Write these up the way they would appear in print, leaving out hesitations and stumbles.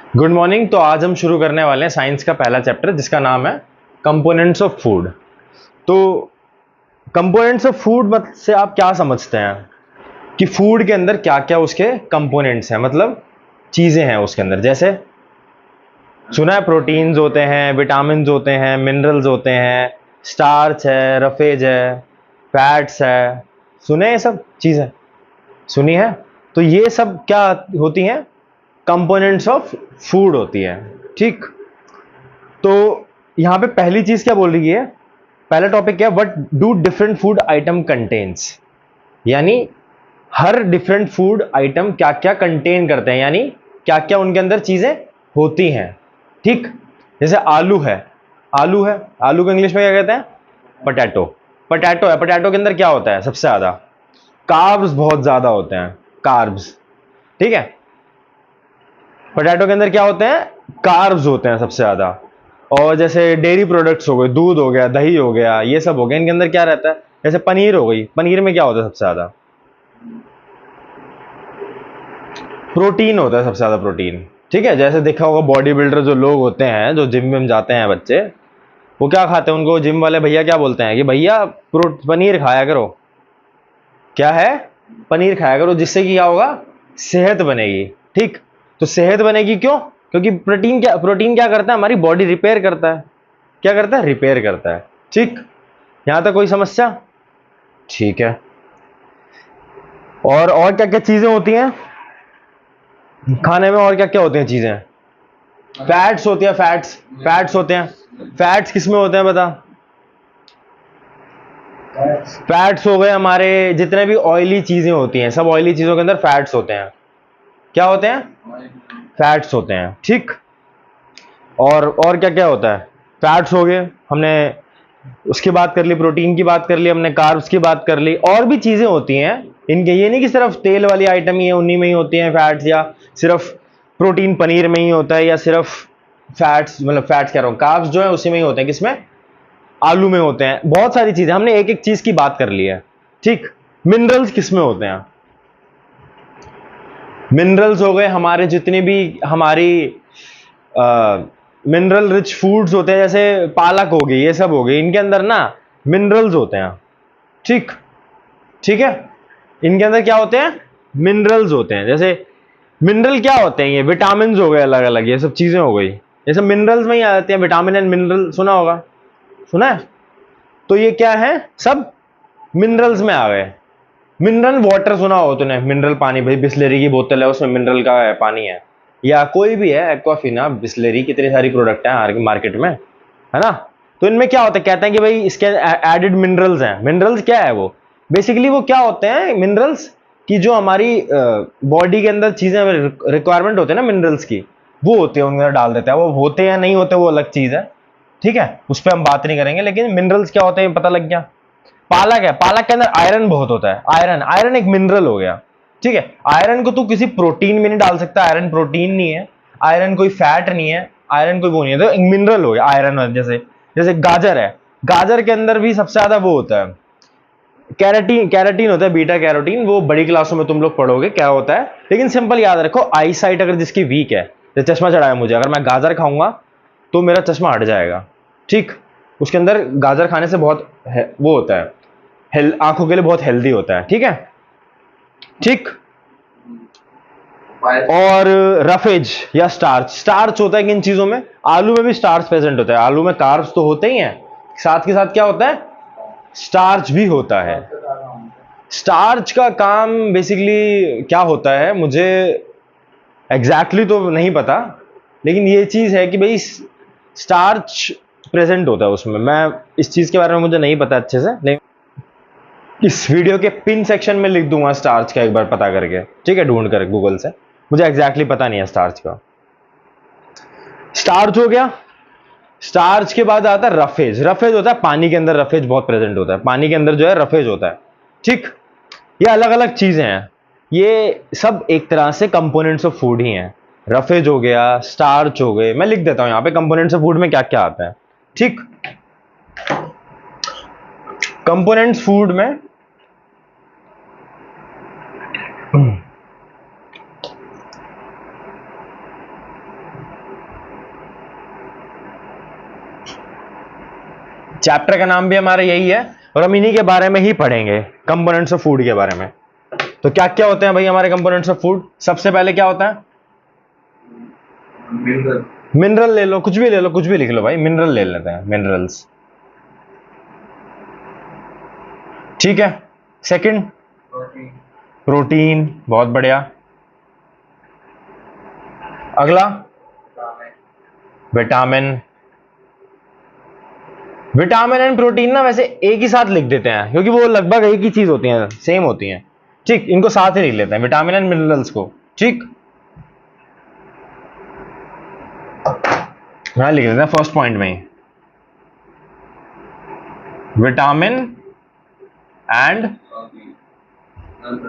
Good morning. तो आज हम शुरू करने वाले हैं साइंस का पहला चैप्टर जिसका नाम है कंपोनेंट्स ऑफ फूड। तो कंपोनेंट्स ऑफ फूड मत से आप क्या समझते हैं कि फूड के अंदर क्या क्या उसके कंपोनेंट्स हैं, मतलब चीजें हैं उसके अंदर। जैसे सुना है प्रोटीन्स होते हैं, विटामिन होते हैं, मिनरल्स होते हैं, स्टार्च है, रफेज है, फैट्स है। सुने ये सब चीजें? सुनी है? तो ये सब क्या होती हैं? कंपोनेंट्स ऑफ फूड होती है। ठीक। तो यहां पे पहली चीज क्या बोल रही है, पहला टॉपिक क्या है, what do different food item contains. यानी हर डिफरेंट फूड आइटम क्या क्या कंटेन करते हैं, यानी क्या क्या उनके अंदर चीजें होती हैं। ठीक। जैसे आलू है, आलू है, आलू को इंग्लिश में क्या कहते हैं? पोटैटो। पोटैटो है, पोटैटो के अंदर क्या होता है? सबसे ज्यादा कार्ब्स बहुत ज्यादा होते हैं, कार्ब्स। ठीक है, पोटैटो के अंदर क्या होते हैं? कार्ब्स होते हैं सबसे ज्यादा। और जैसे डेयरी प्रोडक्ट्स हो गए, दूध हो गया, दही हो गया, ये सब हो गया, इनके अंदर क्या रहता है? जैसे पनीर हो गई, पनीर में क्या होता है सबसे ज्यादा? प्रोटीन होता है सबसे ज्यादा, प्रोटीन। ठीक है, जैसे देखा होगा बॉडी बिल्डर जो लोग होते हैं, जो जिम में जाते हैं बच्चे, वो क्या खाते हैं? उनको जिम वाले भैया क्या बोलते हैं कि भैया पनीर खाया करो। क्या है? पनीर खाया करो, जिससे कि क्या होगा? सेहत बनेगी। ठीक। तो सेहत बनेगी क्यों? क्योंकि प्रोटीन क्या करता है? हमारी बॉडी रिपेयर करता है। क्या करता है? रिपेयर करता है। ठीक। यहां तक कोई समस्या? ठीक है। और क्या क्या चीजें होती हैं खाने में? और क्या क्या होती हैं चीजें? फैट्स होती है, फैट्स। फैट्स होते हैं। फैट्स किस में होते हैं बता? फैट्स हो गए हमारे, जितने भी ऑयली चीजें होती हैं, सब ऑयली चीजों के अंदर फैट्स होते हैं। क्या होते हैं? फैट्स होते हैं। ठीक। और क्या क्या होता है? फैट्स हो गए हमने, उसकी बात कर ली, प्रोटीन की बात कर ली हमने, कार्ब्स की बात कर ली। और भी चीजें होती हैं इनके, ये नहीं कि सिर्फ तेल वाली आइटम ही है उन्हीं में ही होती हैं फैट्स, या सिर्फ प्रोटीन पनीर में ही होता है, या सिर्फ फैट्स, मतलब फैट्स कह रहा हूं, कार्ब्स जो है उसी में ही होते हैं। किसमें? आलू में होते हैं। बहुत सारी चीजें, हमने एक एक चीज की बात कर ली है। ठीक। मिनरल्स किसमें होते हैं? मिनरल्स हो गए हमारे, जितनी भी हमारी मिनरल रिच फूड्स होते हैं, जैसे पालक हो गई, ये सब हो गई, इनके अंदर ना मिनरल्स होते हैं। ठीक। ठीक है, इनके अंदर क्या होते हैं? मिनरल्स होते हैं। जैसे मिनरल क्या होते हैं? ये विटामिन हो गए अलग अलग, ये सब चीजें हो गई, ये सब मिनरल्स में ही आ जाती हैं। विटामिन एंड मिनरल सुना होगा, सुना है? तो ये क्या है? सब मिनरल्स में आ गए। मिनरल वाटर सुना हो तूने? मिनरल पानी, भाई बिस्लेरी की बोतल है, उसमें मिनरल का है, पानी है, या कोई भी है, एक्वाफिना, बिस्लेरी, कितनी सारी प्रोडक्ट है मार्केट में, है ना? तो इनमें क्या होता है? कहते हैं कि भाई इसके एडेड मिनरल्स हैं। मिनरल्स क्या है? वो बेसिकली वो क्या होते हैं मिनरल्स की, जो हमारी बॉडी के अंदर चीजें रिक्वायरमेंट होते हैं ना मिनरल्स की, वो होते हैं, उनके अंदर डाल देते हैं। वो होते हैं नहीं होते वो अलग चीज है। ठीक है, उस पर हम बात नहीं करेंगे, लेकिन मिनरल्स क्या होते हैं पता लग गया। पालक है, पालक के अंदर आयरन बहुत होता है। आयरन, आयरन एक मिनरल हो गया। ठीक है, आयरन को तू किसी प्रोटीन में नहीं डाल सकता, आयरन प्रोटीन नहीं है, आयरन कोई फैट नहीं है, आयरन कोई वो नहीं है, तो एक मिनरल हो गया आयरन। जैसे जैसे गाजर है, गाजर के अंदर भी सबसे ज्यादा वो होता है कैरेटीन, कैरेटीन होता है, बीटा कैरोटीन। वो बड़ी क्लासों में तुम लोग पढ़ोगे क्या होता है, लेकिन सिंपल याद रखो, आई साइट अगर जिसकी वीक है, जैसे चश्मा चढ़ा है मुझे, अगर मैं गाजर खाऊंगा तो मेरा चश्मा हट जाएगा। ठीक। उसके अंदर गाजर खाने से बहुत वो होता है, आंखों के लिए बहुत हेल्दी होता है। ठीक है। ठीक। और रफेज या स्टार्च, स्टार्च होता है किन चीजों में? आलू में भी स्टार्च प्रेजेंट होता है। आलू में कार्ब्स तो होते ही हैं, साथ के साथ क्या होता है? स्टार्च भी होता है। स्टार्च का काम बेसिकली क्या होता है मुझे एग्जैक्टली तो नहीं पता, लेकिन ये चीज है कि भाई स्टार्च प्रेजेंट होता है उसमें। मैं इस चीज के बारे में मुझे नहीं पता अच्छे से, लेकिन इस वीडियो के पिन सेक्शन में लिख दूंगा स्टार्च का, एक बार पता करके। ठीक है, ढूंढ कर गूगल से, मुझे एग्जैक्टली पता नहीं है स्टार्च का। स्टार्च हो गया। स्टार्च के बाद आता है रफेज। रफेज होता है पानी के अंदर, रफेज बहुत प्रेजेंट होता है पानी के अंदर, जो है रफेज होता है। ठीक। ये अलग अलग चीजें हैं, ये सब एक तरह से कंपोनेंट्स ऑफ फूड ही हैं। रफेज हो गया, स्टार्च हो गए, मैं लिख देता हूं यहां पे कंपोनेंट्स ऑफ फूड में क्या क्या आता है। ठीक। कंपोनेंट्स फूड में चैप्टर का नाम भी हमारा यही है और हम इन्हीं के बारे में ही पढ़ेंगे, कंपोनेंट्स ऑफ फूड के बारे में। तो क्या क्या होते हैं भाई हमारे कंपोनेंट्स ऑफ फूड? सबसे पहले क्या होता है? मिनरल ले लो, कुछ भी ले लो, कुछ भी लिख लो भाई, मिनरल ले लेते हैं, मिनरल्स। ठीक है। सेकंड, प्रोटीन, बहुत बढ़िया। अगला, विटामिन। विटामिन एंड प्रोटीन ना वैसे एक ही साथ लिख देते हैं क्योंकि वो लगभग एक ही चीज होती हैं, सेम होती हैं। ठीक, इनको साथ ही लिख लेते हैं, विटामिन एंड मिनरल्स को। ठीक, मैं लिख देते हैं फर्स्ट पॉइंट में ही, विटामिन एंड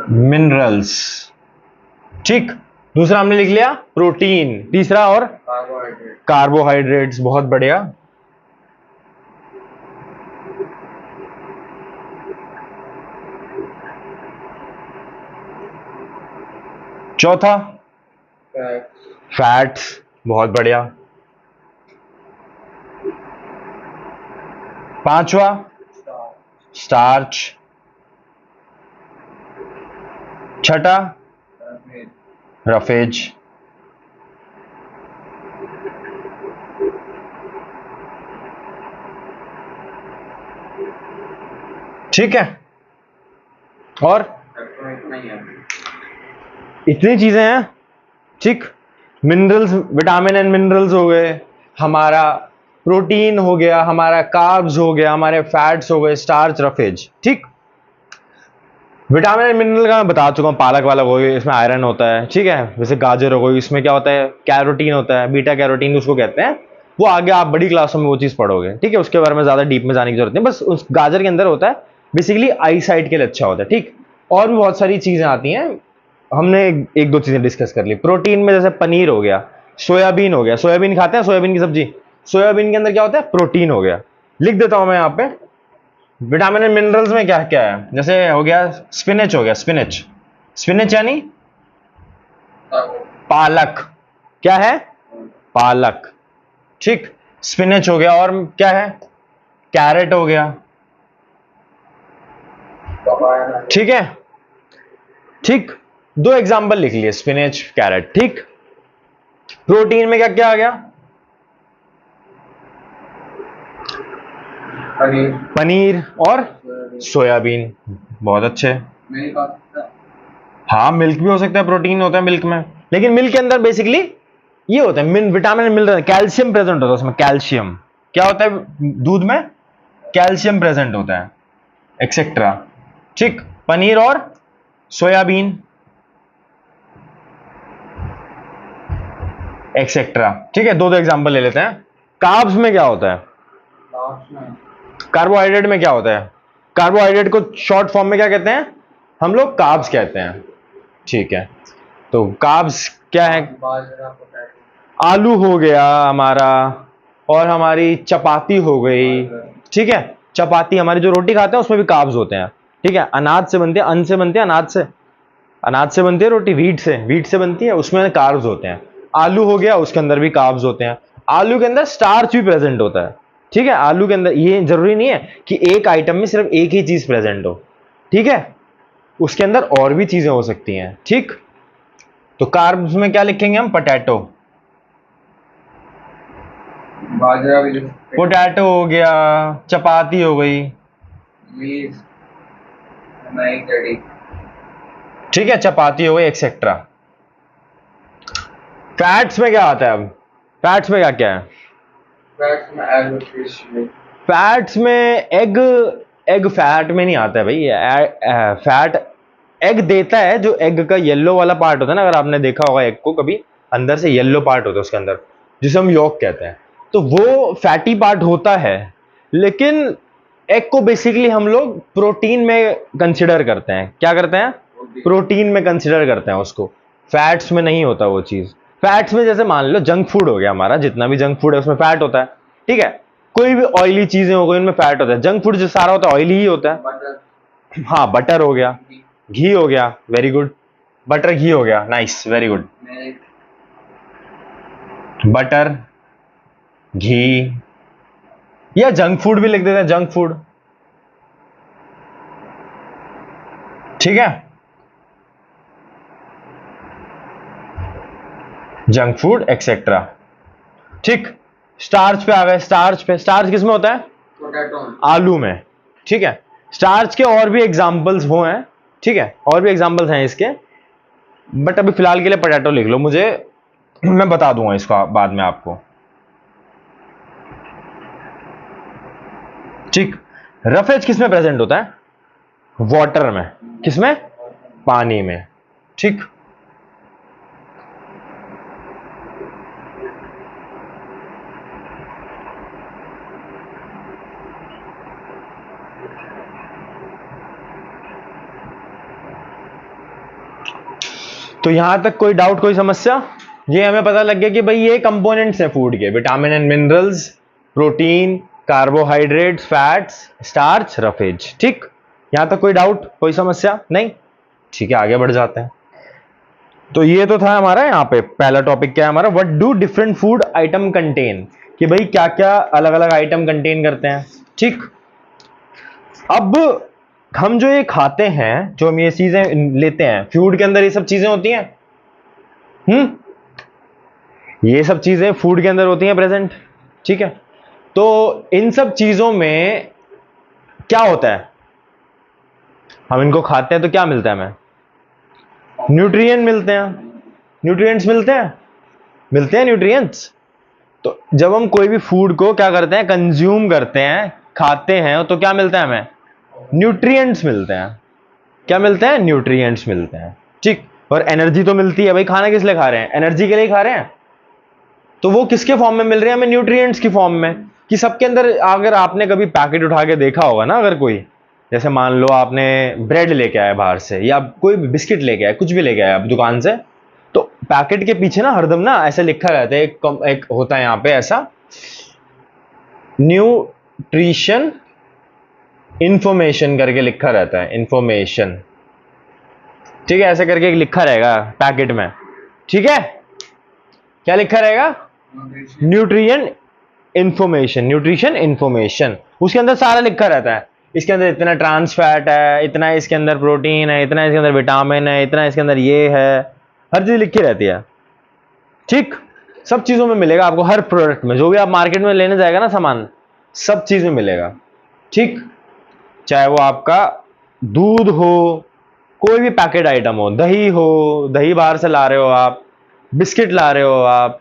मिनरल्स। ठीक, दूसरा हमने लिख लिया प्रोटीन, तीसरा और कार्बोहाइड्रेट्स, बहुत बढ़िया। चौथा, फैट्स, बहुत बढ़िया। पांचवा, स्टार्च। छठा, रफेज। ठीक है, और इतनी चीजें हैं। ठीक, मिनरल्स, विटामिन एंड मिनरल्स हो गए, हमारा प्रोटीन हो गया, हमारा कार्ब्स हो गया, हमारे फैट्स हो गए, स्टार्च, रफेज। ठीक, विटामिन एंड मिनरल का मैं बता चुका हूँ, पालक वालक हो गई, इसमें आयरन होता है। ठीक है, जैसे गाजर हो गई, इसमें क्या होता है? कैरोटीन होता है, बीटा कैरोटीन उसको कहते हैं। वो आगे आप बड़ी क्लासों में वो चीज पढ़ोगे। ठीक है, उसके बारे में ज्यादा डीप में जाने की जरूरत नहीं, बस उस गाजर के अंदर होता है, बेसिकली आई साइट के लिए अच्छा होता है। ठीक, और भी बहुत सारी चीजें आती हैं, हमने एक दो चीजें डिस्कस कर ली। प्रोटीन में जैसे पनीर हो गया, सोयाबीन हो गया, सोयाबीन खाते हैं, सोयाबीन की सब्जी, सोयाबीन के अंदर क्या होता है? प्रोटीन हो गया। लिख देता हूं मैं यहाँ पे, विटामिन एंड मिनरल्स में क्या क्या है। जैसे हो गया स्पिनच, हो गया स्पिनच, स्पिनच यानी पालक। क्या है? पालक। ठीक, स्पिनच हो गया, और क्या है? कैरेट हो गया। ठीक है, ठीक, दो एग्जाम्पल लिख लिए, स्पिनच, कैरेट। ठीक, प्रोटीन में क्या क्या आ गया? पनीर और सोयाबीन, बहुत अच्छे। हाँ, मिल्क भी हो सकता है, प्रोटीन होता है मिल्क में, लेकिन मिल्क के अंदर बेसिकली ये होता है, विटामिन मिल रहा है, कैल्शियम प्रेजेंट होता है उसमें। कैल्शियम क्या होता है दूध में? कैल्शियम प्रेजेंट होता है, एक्सेट्रा। ठीक, पनीर और सोयाबीन, एक्सेट्रा। ठीक है, दो दो एग्जांपल ले लेते हैं। कार्ब्स में क्या होता है? कार्बोहाइड्रेट में क्या होता है? कार्बोहाइड्रेट को शॉर्ट फॉर्म में क्या कहते हैं हम लोग? कार्ब्स कहते हैं। ठीक है, तो कार्ब्स क्या है? आलू हो गया हमारा, और हमारी चपाती हो गई। ठीक है, चपाती, हमारी जो रोटी खाते हैं उसमें भी कार्ब्स होते हैं। ठीक है, अनाज से बनती है, अन्न से बनती है, अनाज से बनती है रोटी, वीट से बनती है, उसमें कार्ब्स होते हैं। आलू हो गया, उसके अंदर भी कार्ब्स होते हैं। आलू के अंदर स्टार्च भी प्रेजेंट होता है। ठीक है, आलू के अंदर ये जरूरी नहीं है कि एक आइटम में सिर्फ एक ही चीज प्रेजेंट हो। ठीक है, उसके अंदर और भी चीजें हो सकती हैं। ठीक, तो कार्ब्स में क्या लिखेंगे हम? पोटैटो, पोटैटो हो गया, चपाती हो गई। ठीक है, चपाती हो गई, एक्सेट्रा। फैट्स में क्या आता है? अब फैट्स में क्या क्या है? फैट्स में एग, एग फैट में नहीं आता है भाई। फैट एग देता है, जो एग का येलो वाला पार्ट होता है ना, अगर आपने देखा होगा एग को कभी, अंदर से येलो पार्ट होता है उसके अंदर, जिसे हम यॉक कहते हैं, तो वो फैटी पार्ट होता है। लेकिन एग को बेसिकली हम लोग प्रोटीन में कंसिडर करते हैं। क्या करते हैं? प्रोटीन में कंसिडर करते हैं उसको, फैट्स में नहीं होता वो चीज। फैट्स में जैसे मान लो जंक फूड हो गया, हमारा जितना भी जंक फूड है उसमें फैट होता है। ठीक है, कोई भी ऑयली चीजें हो गई उनमें फैट होता है। जंक फूड जो सारा होता है ऑयली ही होता है। हाँ, बटर हो गया, घी हो गया, वेरी गुड, बटर घी हो गया, नाइस, वेरी गुड। बटर, घी, या जंक फूड भी लिख देते हैं, जंक फूड, ठीक है, जंक फूड एक्सेट्रा, ठीक। स्टार्च पे आ गए, स्टार्च पे, स्टार्च किसमें होता है? पोटैटो, आलू में, ठीक है। स्टार्च के और भी एग्जांपल्स वो हैं, ठीक है, और भी एग्जांपल्स हैं इसके, बट अभी फिलहाल के लिए पोटैटो लिख लो, मुझे मैं बता दूंगा इसका बाद में आपको, ठीक। रफेज किसमें प्रेजेंट होता है? वाटर में, किसमें? पानी में, ठीक। तो यहां तक कोई डाउट, कोई समस्या? ये हमें पता लग गया कि भाई ये कंपोनेंट्स हैं फूड के, vitamin and minerals, protein, carbohydrates, fats, starch, roughage, ठीक। यहां तक कोई डाउट, कोई समस्या नहीं? ठीक है, आगे बढ़ जाते हैं। तो ये तो था हमारा यहाँ पे पहला टॉपिक, क्या है हमारा? What do different food atom contain, कि भाई क्या क्या अलग अलग आइटम कंटेन करते हैं, ठीक। अब हम जो ये खाते हैं, जो हम ये चीजें लेते हैं, फूड के अंदर ये सब चीजें होती हैं, ये सब चीजें फूड के अंदर होती हैं प्रेजेंट, ठीक है। तो इन सब चीजों में क्या होता है? हम इनको खाते हैं तो क्या मिलता है हमें? न्यूट्रिएंट मिलते हैं, न्यूट्रिएंट्स मिलते हैं, मिलते हैं न्यूट्रिएंट्स। तो जब हम कोई भी फूड को क्या करते हैं? कंज्यूम करते हैं, खाते हैं, तो क्या मिलता है हमें? न्यूट्रिएंट्स मिलते हैं। क्या मिलते हैं? न्यूट्रिएंट्स मिलते हैं, ठीक। और एनर्जी तो मिलती है भाई, खाना किस लिए खा रहे हैं? एनर्जी के लिए खा रहे हैं। तो वो किसके फॉर्म में मिल रहे हैं हमें? न्यूट्रिएंट्स की फॉर्म में। कि सबके अंदर, अगर आपने कभी पैकेट उठा के देखा होगा ना, अगर कोई, जैसे मान लो आपने ब्रेड लेके आए बाहर से, या कोई बिस्किट लेके आए, कुछ भी लेके आए आप दुकान से, तो पैकेट के पीछे ना हरदम ना ऐसे लिखा रहता है, एक होता है यहाँ पे ऐसा, न्यूट्रिशन इंफॉर्मेशन करके लिखा रहता है, इंफॉर्मेशन, ठीक है, ऐसे करके एक लिखा रहेगा पैकेट में, ठीक है। क्या लिखा रहेगा? न्यूट्रिशन इंफॉर्मेशन, न्यूट्रिशन इंफॉर्मेशन, उसके अंदर सारा लिखा रहता है। इसके अंदर इतना ट्रांस फैट है, इतना इसके अंदर प्रोटीन है, इतना इसके अंदर विटामिन है, इतना इसके अंदर ये है, हर चीज लिखी रहती है, ठीक। सब चीजों में मिलेगा आपको, हर प्रोडक्ट में, जो भी आप मार्केट में लेने जाएगा ना सामान, सब चीज में मिलेगा, ठीक। चाहे वो आपका दूध हो, कोई भी पैकेट आइटम हो, दही हो, दही बाहर से ला रहे हो आप, बिस्किट ला रहे हो आप,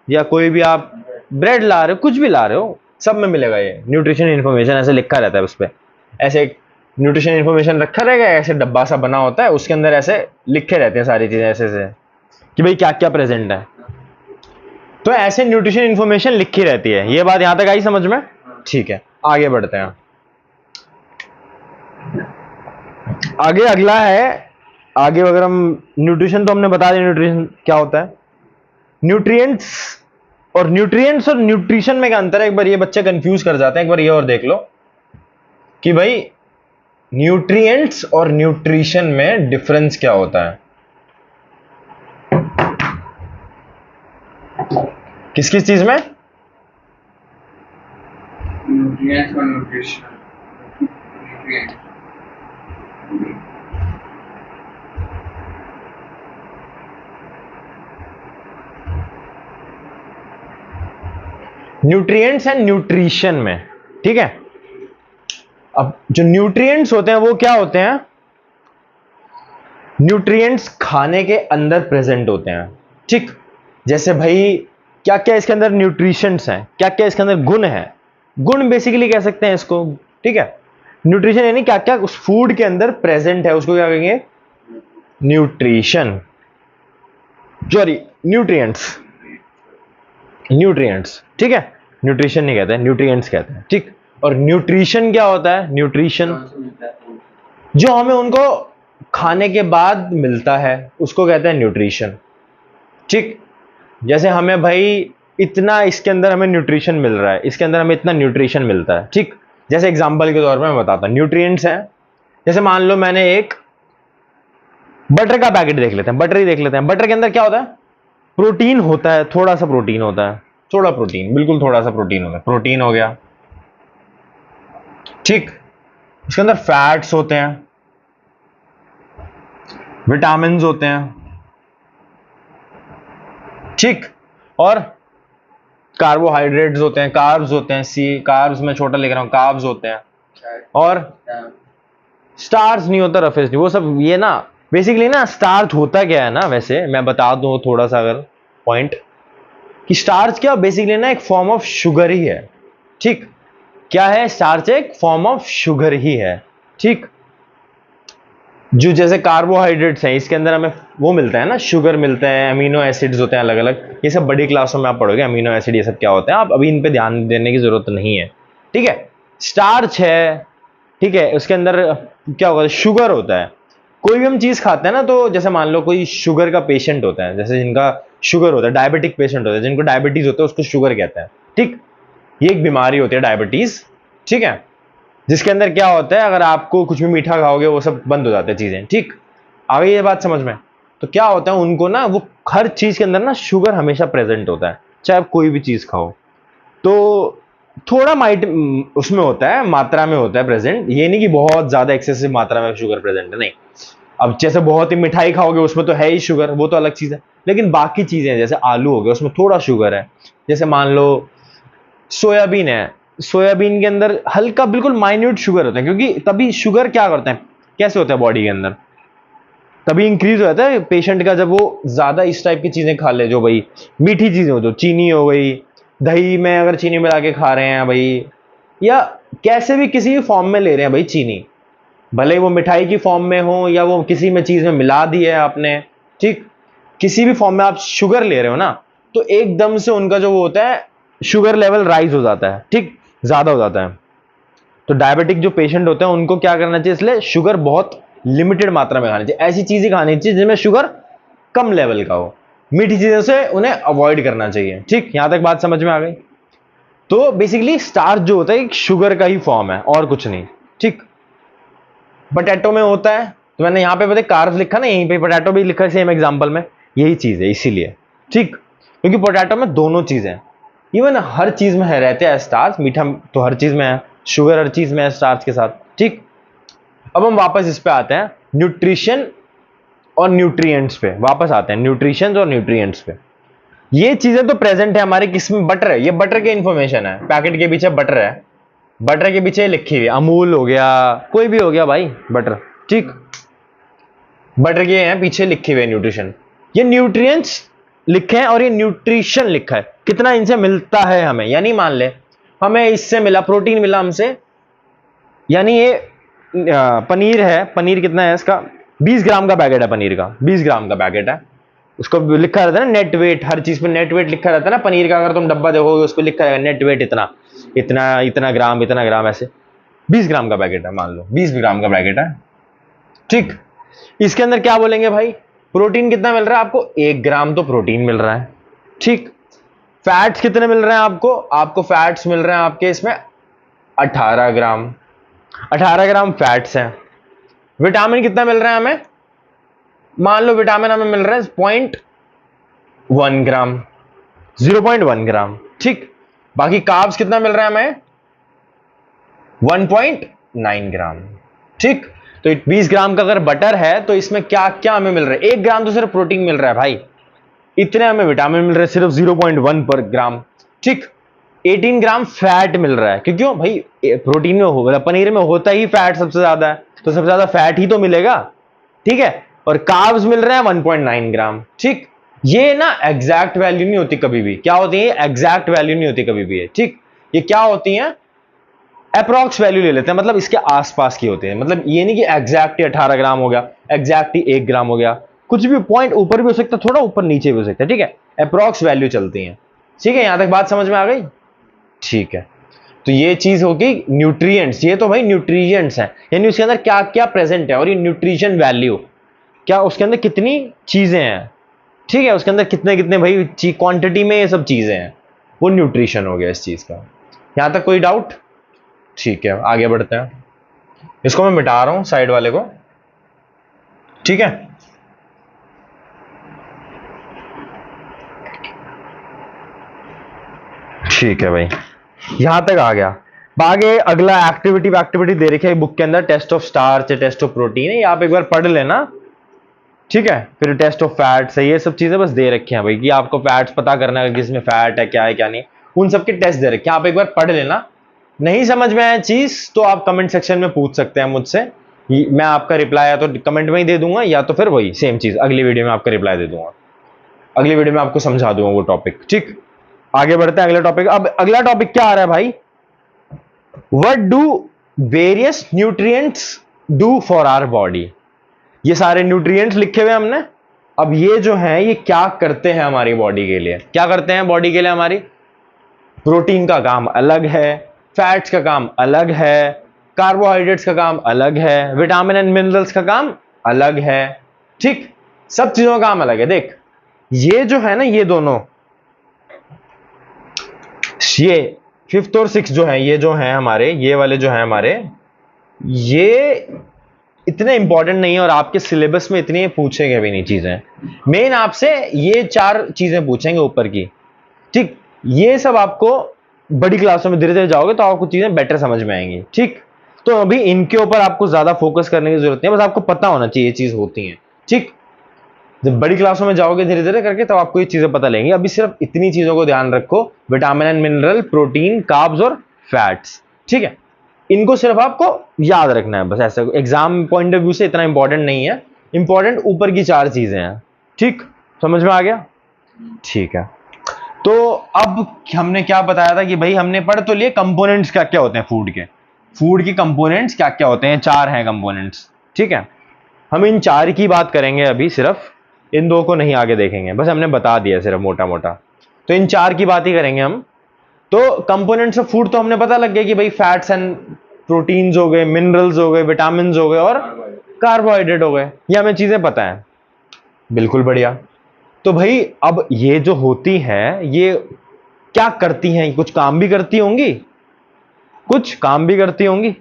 या कोई भी आप ब्रेड ला रहे हो, कुछ भी ला रहे हो, सब में मिलेगा ये न्यूट्रिशन इन्फॉर्मेशन, ऐसे लिखा रहता है उस पर, ऐसे न्यूट्रिशन इन्फॉर्मेशन रखा रहेगा, ऐसे डब्बा सा बना होता है, उसके अंदर ऐसे लिखे रहते हैं सारी चीजें ऐसे से, कि भाई क्या क्या प्रेजेंट है। तो ऐसे न्यूट्रिशन इन्फॉर्मेशन लिखी रहती है। ये बात यहां तक आई समझ में? ठीक है, आगे बढ़ते हैं। आगे अगला है, आगे अगर हम न्यूट्रिशन, तो हमने बता दिया न्यूट्रिशन क्या होता है, न्यूट्रिएंट्स और न्यूट्रिशन में क्या अंतर है? एक बार ये बच्चे कंफ्यूज कर जाते हैं, एक बार ये और देख लो कि भाई न्यूट्रिएंट्स और न्यूट्रिशन में डिफरेंस क्या होता है। किस किस चीज में? न्यूट्रिएंट्स और न्यूट्रिशन, न्यूट्रिएंट्स एंड न्यूट्रिशन में, ठीक है। अब जो न्यूट्रिएंट्स होते हैं वो क्या होते हैं? न्यूट्रिएंट्स खाने के अंदर प्रेजेंट होते हैं, ठीक। जैसे भाई क्या क्या इसके अंदर न्यूट्रिशंस हैं, क्या क्या इसके अंदर गुण है, गुण बेसिकली कह सकते हैं इसको, ठीक है। न्यूट्रिशन यानी क्या क्या उस फूड के अंदर प्रेजेंट है, उसको क्या कहेंगे? न्यूट्रिशन, सॉरी न्यूट्रिएंट्स, न्यूट्रिएंट्स, ठीक है। न्यूट्रिशन नहीं कहते हैं, न्यूट्रिएंट्स कहते हैं, ठीक। और न्यूट्रिशन क्या होता है? न्यूट्रिशन जो हमें उनको खाने के बाद मिलता है, उसको कहते हैं न्यूट्रिशन, ठीक। जैसे हमें भाई इतना इसके अंदर हमें न्यूट्रिशन मिल रहा है, इसके अंदर हमें इतना न्यूट्रिशन मिलता है, ठीक। जैसे एग्जांपल के तौर पे मैं बताता हूं, न्यूट्रिएंट्स हैं, जैसे मान लो मैंने एक बटर का पैकेट देख लेते हैं, बटर ही देख लेते हैं, बटर के अंदर क्या होता है? प्रोटीन होता है, थोड़ा सा प्रोटीन होता है, थोड़ा प्रोटीन, बिल्कुल थोड़ा सा प्रोटीन होता है, प्रोटीन हो गया, ठीक। उसके अंदर फैट्स होते हैं, विटामिन होते हैं, ठीक, और कार्बोहाइड्रेट्स होते हैं, कार्ब्स होते हैं, सी कार्ब्स में छोटा लिख रहा हूं, कार्ब्स होते हैं, और स्टार्च नहीं होता, रफेज नहीं, वो सब ये ना बेसिकली ना स्टार्च होता क्या है ना, वैसे मैं बता दूं थोड़ा सा अगर पॉइंट, कि स्टार्च क्या बेसिकली ना एक फॉर्म ऑफ शुगर ही है, ठीक। क्या है स्टार्च? एक फॉर्म ऑफ शुगर ही है, ठीक। जो जैसे कार्बोहाइड्रेट्स हैं इसके अंदर हमें वो मिलता है ना, शुगर मिलते हैं, अमीनो एसिड्स होते हैं अलग अलग, ये सब बड़ी क्लासों में आप पढ़ोगे अमीनो एसिड ये सब क्या होते हैं, आप अभी इन पे ध्यान देने की जरूरत नहीं है, ठीक है। स्टार्च है, ठीक है, उसके अंदर क्या होता है, शुगर होता है। कोई भी हम चीज खाते हैं ना, तो जैसे मान लो कोई शुगर का पेशेंट होता है, जैसे जिनका शुगर होता है, डायबिटिक पेशेंट होता है, जिनको डायबिटीज होता है उसको शुगर कहते हैं, ठीक। ये एक बीमारी होती है डायबिटीज, ठीक है, जिसके अंदर क्या होता है, अगर आपको कुछ भी मीठा खाओगे वो सब बंद हो जाते हैं चीजें, ठीक। आ गई ये बात समझ में? तो क्या होता है उनको ना, वो हर चीज के अंदर ना शुगर हमेशा प्रेजेंट होता है, चाहे आप कोई भी चीज खाओ, तो थोड़ा माइट उसमें होता है, मात्रा में होता है प्रेजेंट, ये नहीं कि बहुत ज्यादा एक्सेसिव मात्रा में शुगर प्रेजेंट है, नहीं। अब जैसे बहुत ही मिठाई खाओगे उसमें तो है ही शुगर, वो तो अलग चीज है, लेकिन बाकी चीजें जैसे आलू हो गया उसमें थोड़ा शुगर है, जैसे मान लो सोयाबीन है, सोयाबीन के अंदर हल्का बिल्कुल माइन्यूट शुगर होता है, क्योंकि तभी शुगर क्या करते हैं, कैसे होता है बॉडी के अंदर, तभी इंक्रीज हो जाता है पेशेंट का, जब वो ज्यादा इस टाइप की चीजें खा ले, जो भाई मीठी चीजें हो, जो चीनी हो गई, दही में अगर चीनी मिला के खा रहे हैं भाई, या कैसे भी किसी भी फॉर्म में ले रहे हैं भाई चीनी, भले वो मिठाई की फॉर्म में हो या वो किसी में चीज में मिला दी है आपने, ठीक, किसी भी फॉर्म में आप शुगर ले रहे हो ना, तो एकदम से उनका जो वो होता है शुगर लेवल राइज हो जाता है, ठीक, ज्यादा हो जाता है। तो डायबिटिक जो पेशेंट होते हैं उनको क्या करना चाहिए, इसलिए शुगर बहुत लिमिटेड मात्रा में खानी चाहिए, ऐसी चीजें खानी चाहिए जिनमें शुगर कम लेवल का हो, मीठी चीजों से उन्हें अवॉइड करना चाहिए, ठीक। यहां तक बात समझ में आ गई? तो बेसिकली स्टार्च जो होता है एक शुगर का ही फॉर्म है और कुछ नहीं, ठीक। पोटैटो में होता है, तो मैंने यहां पे पता कार्ब्स लिखा ना, यहीं पे पोटैटो भी लिखा है सेम एग्जांपल में, यही चीज है इसीलिए, ठीक, क्योंकि पोटैटो में दोनों चीजें, इवन हर चीज में है, रहते हैं स्टार्च, मीठा तो हर चीज में है, शुगर हर चीज में है स्टार्च के साथ, ठीक। अब हम वापस इस पे आते हैं, न्यूट्रिशन और न्यूट्रिएंट्स पे वापस आते हैं, न्यूट्रिशन और न्यूट्रिएंट्स पे। ये चीजें तो प्रेजेंट है हमारे किसमें, बटर है, ये बटर की इंफॉर्मेशन है, पैकेट के पीछे बटर है, बटर के पीछे लिखी हुई, अमूल हो गया, कोई भी हो गया भाई बटर, ठीक, बटर के हैं पीछे लिखे हुए न्यूट्रिशन, ये न्यूट्रिएंट्स लिखे हैं और ये न्यूट्रिशन लिखा है, कितना इनसे मिलता है हमें, यानी मान ले हमें इससे मिला, प्रोटीन मिला हमसे, यानी ये पनीर है, पनीर कितना है इसका, 20 ग्राम का पैकेट है पनीर का, 20 ग्राम का पैकेट है, उसको लिखा रहता है ना नेट वेट, हर चीज पे नेट वेट लिखा रहता है ना पनीर का, अगर तुम डब्बा देखोगे उसको लिखा रहेगा नेट वेट इतना इतना इतना ग्राम ऐसे, 20 ग्राम का पैकेट है, मान लो 20 ग्राम का पैकेट है, ठीक। इसके अंदर क्या बोलेंगे भाई, प्रोटीन कितना मिल रहा है आपको, 1 ग्राम तो प्रोटीन मिल रहा है, ठीक। फैट्स कितने मिल रहे हैं आपको, आपको फैट्स मिल रहे हैं आपके इसमें 18 ग्राम, 18 ग्राम फैट्स हैं। विटामिन कितना मिल रहा है हमें, मान लो विटामिन हमें मिल रहा है 0.1 ग्राम, 0.1 ग्राम, ठीक। बाकी कार्ब्स कितना मिल रहा है हमें, 1.9 ग्राम, ठीक। तो 20 ग्राम का अगर बटर है तो इसमें क्या क्या हमें मिल रहा है, 1 ग्राम तो सिर्फ प्रोटीन मिल रहा है भाई, इतने हमें विटामिन मिल रहे हैं सिर्फ 0.1 पर ग्राम, ठीक। 18 ग्राम फैट मिल रहा है, क्योंकि भाई प्रोटीन में होगा, पनीर में होता ही फैट सबसे ज्यादा है, तो सबसे ज्यादा फैट ही तो मिलेगा, ठीक है। और कार्ब्स मिल रहे हैं 1.9 ग्राम, ठीक। ये ना एग्जैक्ट वैल्यू नहीं होती कभी भी, क्या होती है, एग्जैक्ट वैल्यू नहीं होती कभी भी, ठीक। ये क्या होती है, अप्रोक्स वैल्यू ले लेते हैं, मतलब इसके आसपास की होती है, मतलब ये नहीं कि एग्जैक्ट 18 ग्राम हो गया, एग्जैक्ट 1 ग्राम हो गया, कुछ भी पॉइंट ऊपर भी हो सकता है, थोड़ा ऊपर नीचे भी हो सकता है, ठीक है, अप्रोक्स वैल्यू चलती है, ठीक है। यहां तक बात समझ में आ गई, ठीक है। तो ये चीज होगी न्यूट्रिएंट्स, ये तो भाई न्यूट्रिएंट्स हैं, यानी उसके अंदर क्या क्या प्रेजेंट है, और ये न्यूट्रिशन वैल्यू क्या, उसके अंदर कितनी चीजें हैं, ठीक है, उसके अंदर कितने कितने भाई क्वांटिटी में ये सब चीजें हैं, वो न्यूट्रिशन हो गया इस चीज का। यहां तक कोई डाउट? ठीक है, आगे बढ़ते हैं, इसको मैं मिटा रहा हूं साइड वाले को, ठीक है। ठीक है भाई, यहां तक आ गया। आगे अगला एक्टिविटी दे रखी है बुक के अंदर, test of starch, test of protein है, ये आप एक बार पढ़ लेना, ठीक है। फिर टेस्ट ऑफ फैट्स है, ये सब चीजें बस दे रखी हैं भाई कि आपको फैट्स पता करना है किसमें फैट है क्या नहीं, उन सब के टेस्ट दे रखे हैं, आप एक बार पढ़ लेना। नहीं समझ में आया चीज तो आप कमेंट सेक्शन में पूछ सकते हैं मुझसे, मैं आपका रिप्लाई या तो कमेंट में ही दे दूंगा या तो फिर वही सेम चीज अगली वीडियो में आपका रिप्लाई दे दूंगा, अगली वीडियो में आपको समझा दूंगा वो टॉपिक, ठीक। आगे बढ़ते हैं अगले टॉपिक। अब अगला टॉपिक क्या आ रहा है भाई, what do various nutrients do for our body. ये सारे न्यूट्रिएंट्स लिखे हुए हमने, अब ये जो है ये क्या करते हैं हमारी बॉडी के लिए, क्या करते हैं बॉडी के लिए हमारी। प्रोटीन का काम अलग है, फैट्स का काम अलग है, कार्बोहाइड्रेट्स का काम अलग है, विटामिन एंड मिनरल्स का काम अलग है, ठीक। सब चीजों का काम अलग है। देख ये जो है ना, ये दोनों, ये फिफ्थ और सिक्स जो है, ये जो है हमारे, ये वाले जो है हमारे, ये इतने इंपॉर्टेंट नहीं है और आपके सिलेबस में इतनी पूछेंगे भी नहीं चीजें। मेन आपसे ये 4 चीजें पूछेंगे ऊपर की, ठीक। ये सब आपको बड़ी क्लासों में धीरे धीरे जाओगे तो आपको चीजें बेटर समझ में आएंगी, ठीक। तो अभी इनके ऊपर आपको ज्यादा फोकस करने की जरूरत नहीं है, बस आपको पता होना चाहिए ये चीज होती है, ठीक। जब बड़ी क्लासों में जाओगे धीरे धीरे करके तब आपको ये चीजें पता लगेंगी। अभी सिर्फ इतनी चीजों को ध्यान रखो, vitamin and mineral, protein, carbs और फैट्स, ठीक है। इनको सिर्फ आपको याद रखना है बस, ऐसे एग्जाम पॉइंट ऑफ व्यू से इतना इंपॉर्टेंट नहीं है, इंपॉर्टेंट ऊपर की 4 चीजें हैं, ठीक। समझ में आ गया, ठीक है। तो अब हमने क्या बताया था कि भाई हमने पढ़ तो लिए कंपोनेंट्स क्या क्या होते हैं फूड के, फूड की कंपोनेंट्स क्या क्या होते हैं, 4 हैं कंपोनेंट्स, ठीक है। हम इन 4 की बात करेंगे अभी, सिर्फ इन 2 को नहीं आगे देखेंगे, बस हमने बता दिया सिर्फ मोटा मोटा, तो इन 4 की बात ही करेंगे हम। तो कंपोनेंट्स ऑफ फूड तो हमने पता लग गया कि भाई फैट्स एंड प्रोटीन्स हो गए, मिनरल्स हो गए, विटामिन हो गए और कार्बोहाइड्रेट हो गए, ये हमें चीजें पता है, बिल्कुल बढ़िया। तो भाई अब ये जो होती हैं ये क्या करती हैं, कुछ काम भी करती होंगी, कुछ काम भी करती होंगी,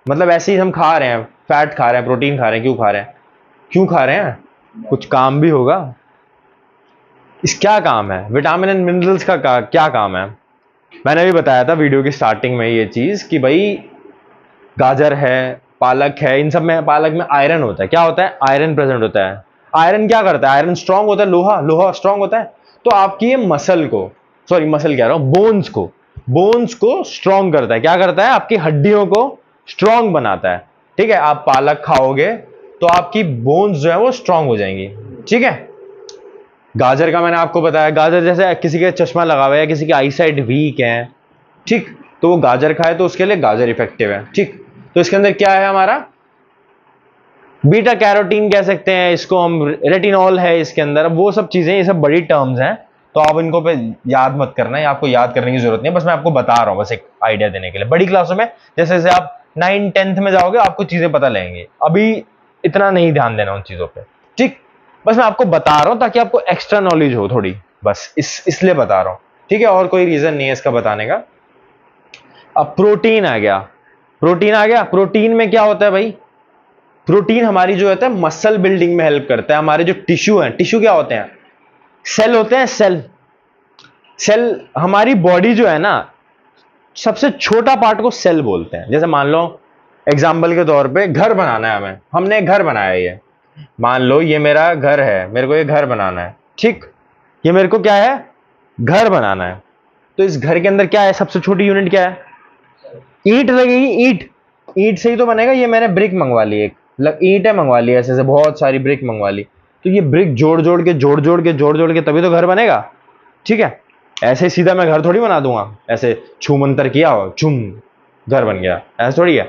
मतलब ऐसे ही हम खा रहे हैं, फैट खा रहे हैं, प्रोटीन खा रहे हैं, क्यों खा रहे हैं, कुछ काम भी होगा। इस क्या काम है, विटामिन एंड मिनरल्स का क्या काम है। मैंने भी बताया था वीडियो की स्टार्टिंग में ये चीज कि भाई गाजर है, पालक है, इन सब में, पालक में आयरन होता है, क्या होता है, आयरन प्रेजेंट होता है। आयरन क्या करता है, आयरन स्ट्रांग होता है, लोहा स्ट्रांग होता है, तो आपकी ये मसल को, सॉरी मसल कह रहा हूं, बोन्स को स्ट्रांग करता है, क्या करता है, आपकी हड्डियों को स्ट्रांग बनाता है, ठीक है। आप पालक खाओगे तो आपकी बोन्स जो है वो स्ट्रांग हो जाएंगी, ठीक है। गाजर का मैंने आपको बताया, गाजर जैसे किसी के चश्मा लगा हुआ है, किसी की आईसाइट वीक है, ठीक, तो वो गाजर खाए तो उसके लिए गाजर इफेक्टिव है, ठीक। तो इसके अंदर क्या है हमारा, बीटा कैरोटीन कह सकते हैं इसको हम, रेटिनॉल है इसके अंदर। अब वो सब चीजें, ये सब बड़ी टर्म्स हैं तो आप इनको पे याद मत करना है, आपको याद करने की जरूरत नहीं है, बस मैं आपको बता रहा हूं बस एक आइडिया देने के लिए। बड़ी क्लासों में जैसे जैसे आप 9th 10th में जाओगे आपको चीजें पता लगेंगी, अभी इतना नहीं ध्यान देना उन चीजों पे, ठीक। बस मैं आपको बता रहा हूं ताकि आपको एक्स्ट्रा नॉलेज हो थोड़ी, बस इसलिए बता रहा हूं, ठीक है, और कोई रीजन नहीं है इसका बताने का। अब प्रोटीन आ गया, प्रोटीन में क्या होता है भाई, प्रोटीन हमारी जो होता है मसल बिल्डिंग में हेल्प करता है। हमारे जो टिश्यू हैं, टिश्यू क्या होते हैं, सेल होते हैं, सेल हमारी बॉडी जो है ना, सबसे छोटा पार्ट को सेल बोलते हैं। जैसे मान लो एग्जाम्पल के तौर पे घर बनाना है हमें, हमने घर बनाया, ये मान लो ये मेरा घर है, मेरे को ये घर बनाना है, ठीक, ये मेरे को क्या है, घर बनाना है। तो इस घर के अंदर क्या है, सबसे छोटी यूनिट क्या है, ईंट लगेगी, ईंट से ही तो बनेगा। ये मैंने ब्रिक मंगवा ली, एक ईंटें मंगवा ली, ऐसे बहुत सारी ब्रिक मंगवा ली, तो ये ब्रिक जोड़ जोड़ के तभी तो घर बनेगा, ठीक है। ऐसे सीधा मैं घर थोड़ी बना दूंगा, ऐसे छू मंतर किया हो छुम घर बन गया, ऐसा थोड़ी है।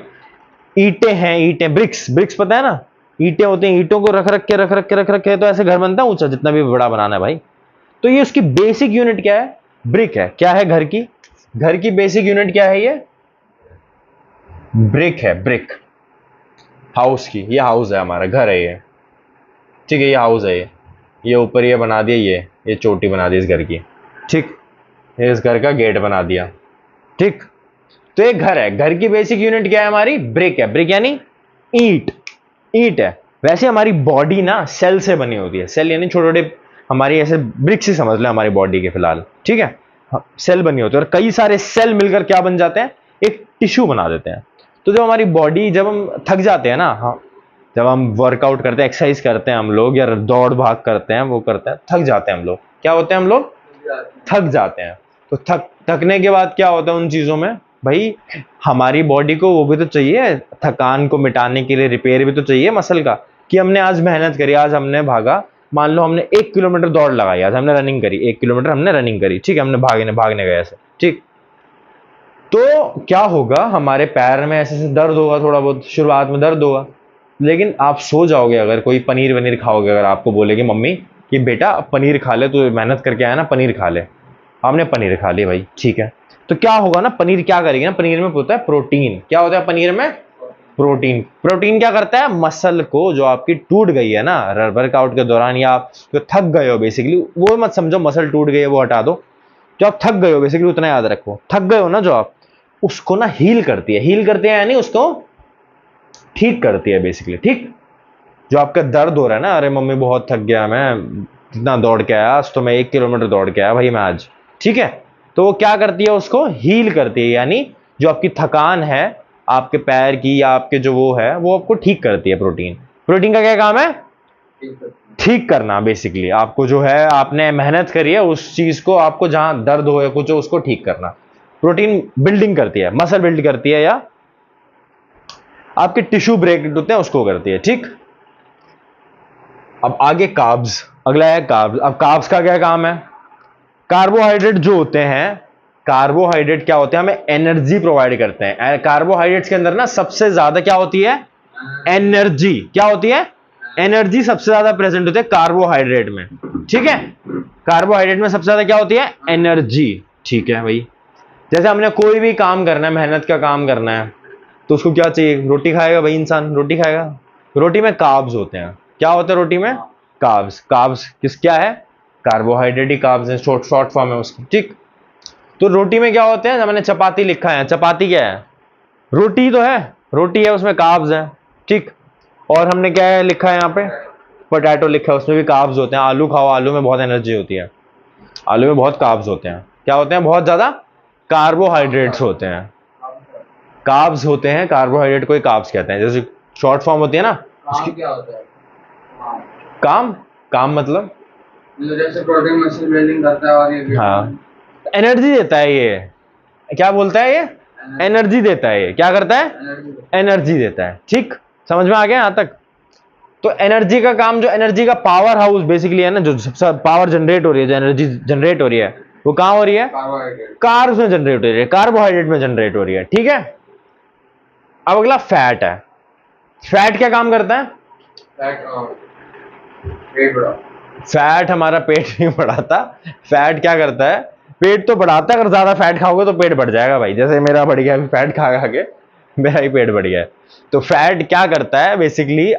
ईंटें हैं, ईंटें, ब्रिक्स पता है ना, ईंटें होते हैं, ईंटों को रख रख के तो ऐसे घर बनता है ऊंचा, जितना भी बड़ा बनाना है भाई। तो ये उसकी बेसिक यूनिट क्या है, ब्रिक है। क्या है घर की बेसिक यूनिट क्या है, ये ब्रिक है, ब्रिक हाउस की, ये हाउस है हमारा, घर है ये, ठीक है, ये हाउस है, ये ऊपर ये बना दिया, ये चोटी बना दी इस घर की, ठीक, ये इस घर का गेट बना दिया, ठीक। तो ये घर है, घर की बेसिक यूनिट क्या है हमारी, ब्रिक है, ब्रिक यानी ईंट है। वैसे हमारी बॉडी ना सेल से बनी होती है, सेल यानी छोटे छोटे, हमारी ऐसे ब्रिक्स ही समझ लो हमारी बॉडी के फिलहाल, ठीक है, सेल बनी होती है, और कई सारे सेल मिलकर क्या बन जाते हैं, एक टिश्यू बना देते हैं। तो जब हमारी बॉडी, जब हम थक जाते हैं ना, हाँ, जब हम वर्कआउट करते हैं, एक्सरसाइज करते हैं हम लोग, या दौड़ भाग करते हैं, वो करते हैं, थक जाते हैं हम लोग, क्या होते हैं हम लोग, थक जाते हैं। तो थकने के बाद क्या होता है उन चीजों में, भाई हमारी बॉडी को वो भी तो चाहिए, थकान को मिटाने के लिए रिपेयर भी तो चाहिए मसल का, कि हमने आज मेहनत करी, आज हमने भागा, मान लो हमने 1 किलोमीटर दौड़ लगाई, आज हमने रनिंग करी, 1 किलोमीटर हमने रनिंग करी, ठीक है, हमने भागने गए ऐसे, ठीक। तो क्या होगा, हमारे पैर में ऐसे ऐसे दर्द होगा, थोड़ा बहुत शुरुआत में दर्द होगा, लेकिन आप सो जाओगे अगर कोई पनीर वनीर खाओगे, अगर आपको बोलेगी मम्मी कि बेटा पनीर खा ले, तो मेहनत करके आया ना, पनीर खा ले, आपने पनीर खा ली भाई, ठीक है। तो क्या होगा ना, पनीर क्या करेगी ना, पनीर में होता है प्रोटीन, क्या होता है पनीर में, प्रोटीन। प्रोटीन क्या करता है, मसल को जो आपकी टूट गई है ना वर्कआउट के दौरान, या आप जो थक गए हो बेसिकली, वो मत समझो मसल टूट गई है, वो हटा दो, जो आप थक गए हो बेसिकली उतना याद रखो, थक गए हो ना जो आप, उसको ना हील करती है, हील करते हैं यानी उसको ठीक करती है बेसिकली, ठीक। जो आपका दर्द हो रहा है ना, अरे मम्मी बहुत थक गया, मैं इतना दौड़ के आया आज, तो मैं 1 किलोमीटर दौड़ के आया भाई मैं आज, ठीक है। तो वो क्या करती है, उसको हील करती है, यानी जो आपकी थकान है आपके पैर की, या आपके जो वो है, वो आपको ठीक करती है। प्रोटीन, प्रोटीन का क्या काम है, ठीक करना बेसिकली, आपको जो है आपने मेहनत करी है उस चीज को, आपको जहां दर्द हो या कुछ हो उसको ठीक करना। प्रोटीन बिल्डिंग करती है, मसल बिल्ड करती है, या आपके टिश्यू ब्रेक होते हैं उसको करती है, ठीक। अब आगे कार्ब्स, अगला है कार्ब्स। अब कार्ब्स का क्या काम है, कार्बोहाइड्रेट जो होते हैं, कार्बोहाइड्रेट क्या होते हैं, हमें एनर्जी प्रोवाइड करते हैं। कार्बोहाइड्रेट्स के अंदर ना सबसे ज्यादा क्या होती है, एनर्जी, क्या होती है, एनर्जी सबसे ज्यादा प्रेजेंट होती है कार्बोहाइड्रेट में, ठीक है। कार्बोहाइड्रेट में सबसे ज्यादा क्या होती है, एनर्जी, ठीक है भाई। जैसे हमने कोई भी काम करना है, मेहनत का काम करना है, तो उसको क्या चाहिए, रोटी खाएगा भाई, इंसान रोटी खाएगा, रोटी में कार्ब्स होते हैं, क्या होता है रोटी में, कार्ब्स। कार्ब्स किस क्या है, कार्बोहाइड्रेट ही कार्ब्स है, शॉर्ट फॉर्म है उसकी, ठीक। तो रोटी में क्या होते हैं, मैंने चपाती लिखा है, चपाती क्या है, रोटी तो है, रोटी है, उसमें कार्ब्स है, ठीक। और हमने क्या है लिखा है यहाँ पे, पोटैटो लिखा है, उसमें भी कार्ब्स होते हैं। आलू खाओ, आलू में बहुत एनर्जी होती है, आलू में बहुत कार्ब्स होते हैं, क्या होते हैं, बहुत ज्यादा कार्बोहाइड्रेट्स होते हैं, कार्ब्स होते हैं, कार्बोहाइड्रेट को ही कार्ब्स कहते हैं। जैसे शॉर्ट फॉर्म होती है ना उसकी, क्या होता है काम, काम मतलब जैसे प्रोटीन मसल बिल्डिंग करता है, और ये हाँ, एनर्जी देता है ये, क्या बोलता है ये, एनर्जी देता है ये, क्या करता है, एनर्जी देता है, ठीक। समझ में आ गया यहां तक। तो एनर्जी का काम, जो एनर्जी का पावर हाउस बेसिकली है ना, जो सबसे पावर जनरेट हो रही है, जो एनर्जी जनरेट हो रही है, वो कहां हो रही है, कार्ब्स में जनरेट हो रही है, कार्बोहाइड्रेट में जनरेट हो रही है, ठीक है। अब अगला फैट है। फैट क्या काम करता है, फैट हमारा पेट नहीं बढ़ाता। फैट क्या करता है, पेट तो बढ़ाता है, अगर ज्यादा फैट खाओगे तो पेट बढ़ जाएगा भाई, जैसे मेरा बढ़ गया फैट खा खा के, मेरा ही पेट बढ़ गया है। तो फैट क्या करता है बेसिकली,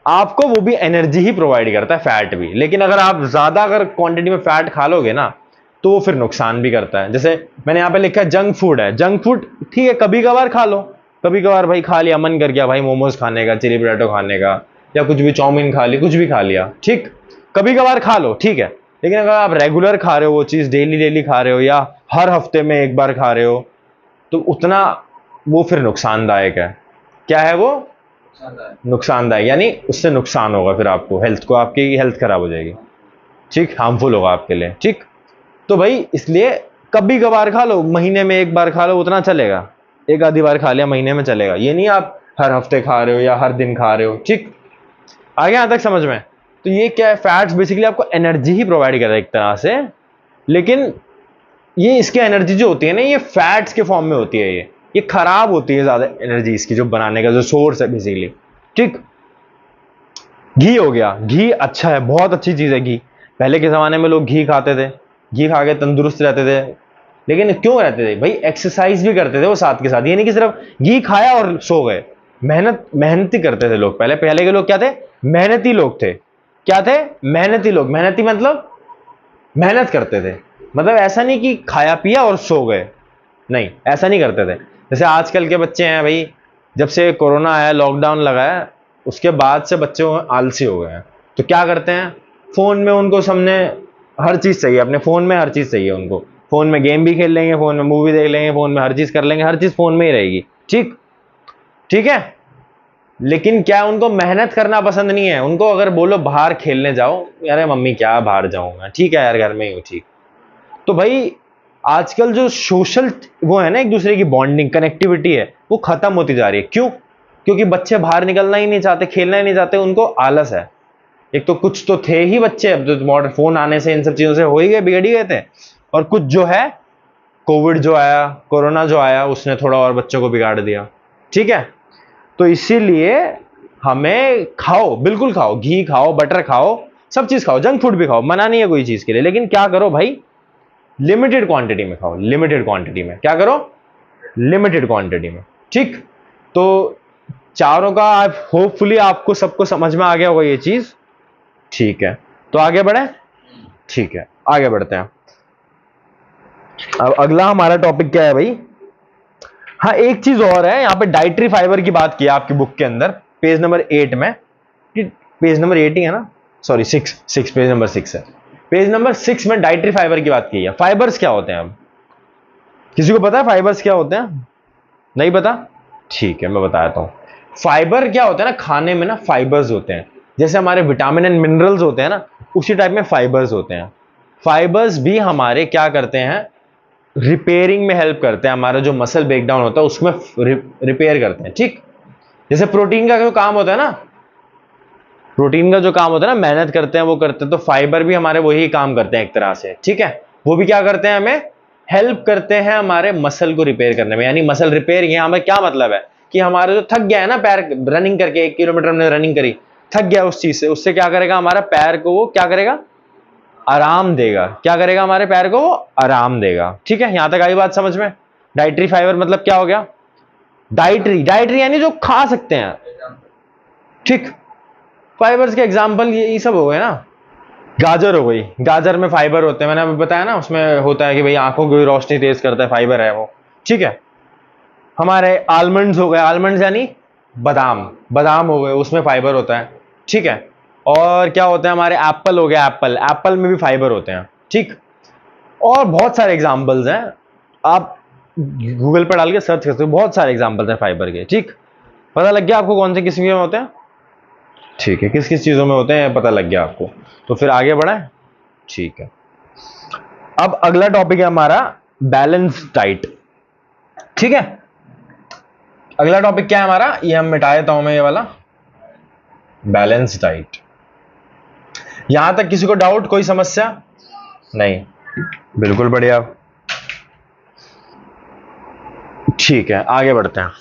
आपको वो भी एनर्जी ही प्रोवाइड करता है, फैट भी। लेकिन अगर आप ज्यादा अगर क्वांटिटी में फैट खा लोगे ना, तो वो फिर नुकसान भी करता है। जैसे मैंने यहाँ पे लिखा है जंक फूड है, जंक फूड ठीक है, कभी कभार खा लो, कभी कभार भाई खा लिया, मन कर गया भाई मोमोज खाने का, चिली पोटैटो खाने का, या कुछ भी चाउमीन खा ली, कुछ भी खा लिया, ठीक, कभी कभार खा लो, ठीक है। लेकिन अगर आप रेगुलर खा रहे हो वो चीज, डेली डेली खा रहे हो, या हर हफ्ते में एक बार खा रहे हो, तो उतना वो फिर नुकसानदायक है। क्या है वो, नुकसानदायक, यानी उससे नुकसान होगा फिर आपको, हेल्थ को, आपकी हेल्थ खराब हो जाएगी, ठीक, हार्मफुल होगा आपके लिए, ठीक। तो भाई इसलिए कभी कभार खा लो, महीने में एक बार खा लो, उतना चलेगा, एक आधी बार खा लिया महीने में चलेगा, ये नहीं आप हर हफ्ते खा रहे हो या हर दिन खा रहे हो, ठीक। आगे यहां तक समझ में। तो ये क्या है, फैट्स बेसिकली आपको एनर्जी ही प्रोवाइड कर रहा है एक तरह से, लेकिन ये इसकी एनर्जी जो होती है ना, ये फैट्स के फॉर्म में होती है, ये खराब होती है ज्यादा एनर्जी इसकी, जो बनाने का जो सोर्स है बेसिकली, ठीक। घी हो गया, घी अच्छा है, बहुत अच्छी चीज है घी। पहले के जमाने में लोग घी खाते थे, घी खा के तंदुरुस्त रहते थे। लेकिन क्यों रहते थे भाई, एक्सरसाइज भी करते थे वो साथ के साथ, ये नहीं कि सिर्फ घी खाया और सो गए। मेहनती करते थे लोग, पहले के लोग क्या थे, मेहनती लोग थे। क्या थे, मेहनती लोग। मेहनती मतलब मेहनत करते थे, मतलब ऐसा नहीं कि खाया पिया और सो गए, नहीं ऐसा नहीं करते थे। जैसे आजकल के बच्चे हैं भाई, जब से कोरोना आया, लॉकडाउन लगा है, उसके बाद से बच्चे आलसी हो गए हैं। तो क्या करते हैं, फोन में उनको सामने हर चीज चाहिए, अपने फोन में हर चीज चाहिए उनको। फोन में गेम भी खेल लेंगे, फोन में मूवी देख लेंगे, फोन में हर चीज कर लेंगे, हर चीज फोन में ही रहेगी। ठीक ठीक है। लेकिन क्या उनको मेहनत करना पसंद नहीं है। उनको अगर बोलो बाहर खेलने जाओ, यार मम्मी क्या बाहर जाऊंगा, ठीक है यार घर में ही हूँ। ठीक, तो भाई आजकल जो सोशल वो है ना, एक दूसरे की बॉन्डिंग कनेक्टिविटी है, वो खत्म होती जा रही है। क्यों? क्योंकि बच्चे बाहर निकलना ही नहीं चाहते, खेलना ही नहीं चाहते, उनको आलस है। एक तो कुछ तो थे ही बच्चे, अब तो मॉडर्न फोन आने से इन सब चीजों से हो ही गए, बिगड़ ही गए थे। और कुछ जो है कोविड जो आया, कोरोना जो आया, उसने थोड़ा और बच्चों को बिगाड़ दिया। ठीक है, तो इसीलिए हमें खाओ, बिल्कुल खाओ, घी खाओ, बटर खाओ, सब चीज खाओ, जंक फूड भी खाओ, मना नहीं है कोई चीज के लिए, लेकिन क्या करो भाई, लिमिटेड क्वांटिटी में खाओ। लिमिटेड क्वांटिटी में क्या करो, लिमिटेड क्वांटिटी में। ठीक, तो चारों का होपफुली आपको सबको समझ में आ गया होगा ये चीज। ठीक है, तो आगे बढ़े। ठीक है, आगे बढ़ते हैं। अब अगला हमारा टॉपिक क्या है भाई? हाँ, एक चीज और है, यहां पे डाइटरी फाइबर की बात की है आपकी बुक के अंदर, पेज नंबर 8 में। पेज नंबर 8 ही है ना, सॉरी 6 पेज नंबर 6 है। पेज नंबर 6 में डाइटरी फाइबर की बात की है। फाइबर्स क्या होते हैं? अब किसी को पता है फाइबर्स क्या होते हैं? नहीं पता? ठीक है, मैं बताता हूं। फाइबर क्या होता है ना, खाने में ना फाइबर्स होते हैं, जैसे हमारे विटामिन एंड मिनरल्स होते हैं ना, उसी टाइप में फाइबर्स होते हैं। फाइबर्स भी हमारे क्या करते हैं, रिपेयरिंग में हेल्प करते हैं। हमारा जो मसल ब्रेकडाउन होता है उसमें रिपेयर करते हैं। ठीक, जैसे प्रोटीन का जो काम होता है ना, प्रोटीन का जो काम होता है ना, मेहनत करते हैं वो करते हैं, तो फाइबर भी हमारे वही काम करते हैं एक तरह से। ठीक है, वो भी क्या करते हैं, हमें हेल्प करते हैं हमारे मसल को रिपेयर करने में। यानी मसल रिपेयर यहाँ में क्या मतलब है कि हमारा जो थक गया है ना पैर, रनिंग करके 1 किलोमीटर हमने रनिंग करी, थक गया उस चीज से, उससे क्या करेगा, हमारा पैर को वो क्या करेगा, आराम देगा। क्या करेगा, हमारे पैर को वो आराम देगा। ठीक है, यहां तक आई बात समझ में? डाइटरी फाइबर मतलब क्या हो गया? डाइटरी, डाइटरी यानी जो खा सकते हैं। ठीक, फाइबर्स के एग्जाम्पल ये सब हो गए ना। गाजर हो गई, गाजर में फाइबर होते हैं, मैंने अभी बताया ना, उसमें होता है कि भाई आंखों की रोशनी तेज करता है, फाइबर है वो। ठीक है, हमारे आलमंड्स हो गए, आलमंड्स यानी बादाम, बादाम हो गए, उसमें फाइबर होता है। ठीक है, और क्या होता है, हमारे एप्पल हो गया, एप्पल, एप्पल में भी फाइबर होते हैं। ठीक, और बहुत सारे एग्जाम्पल्स हैं, आप गूगल पर डाल के सर्च कर सकते हो, बहुत सारे एग्जाम्पल्स हैं फाइबर के। ठीक, पता लग गया आपको कौन से किस में होते हैं? ठीक है, किस किस चीजों में होते हैं पता लग गया आपको, तो फिर आगे बढ़े। ठीक है, अब अगला टॉपिक है हमारा बैलेंस डाइट। ठीक है, अगला टॉपिक क्या है हमारा, ये हम मिटा देता हूं मैं, ये वाला बैलेंस डाइट। यहां तक किसी को डाउट, कोई समस्या नहीं? बिल्कुल बढ़िया। ठीक है, आगे बढ़ते हैं।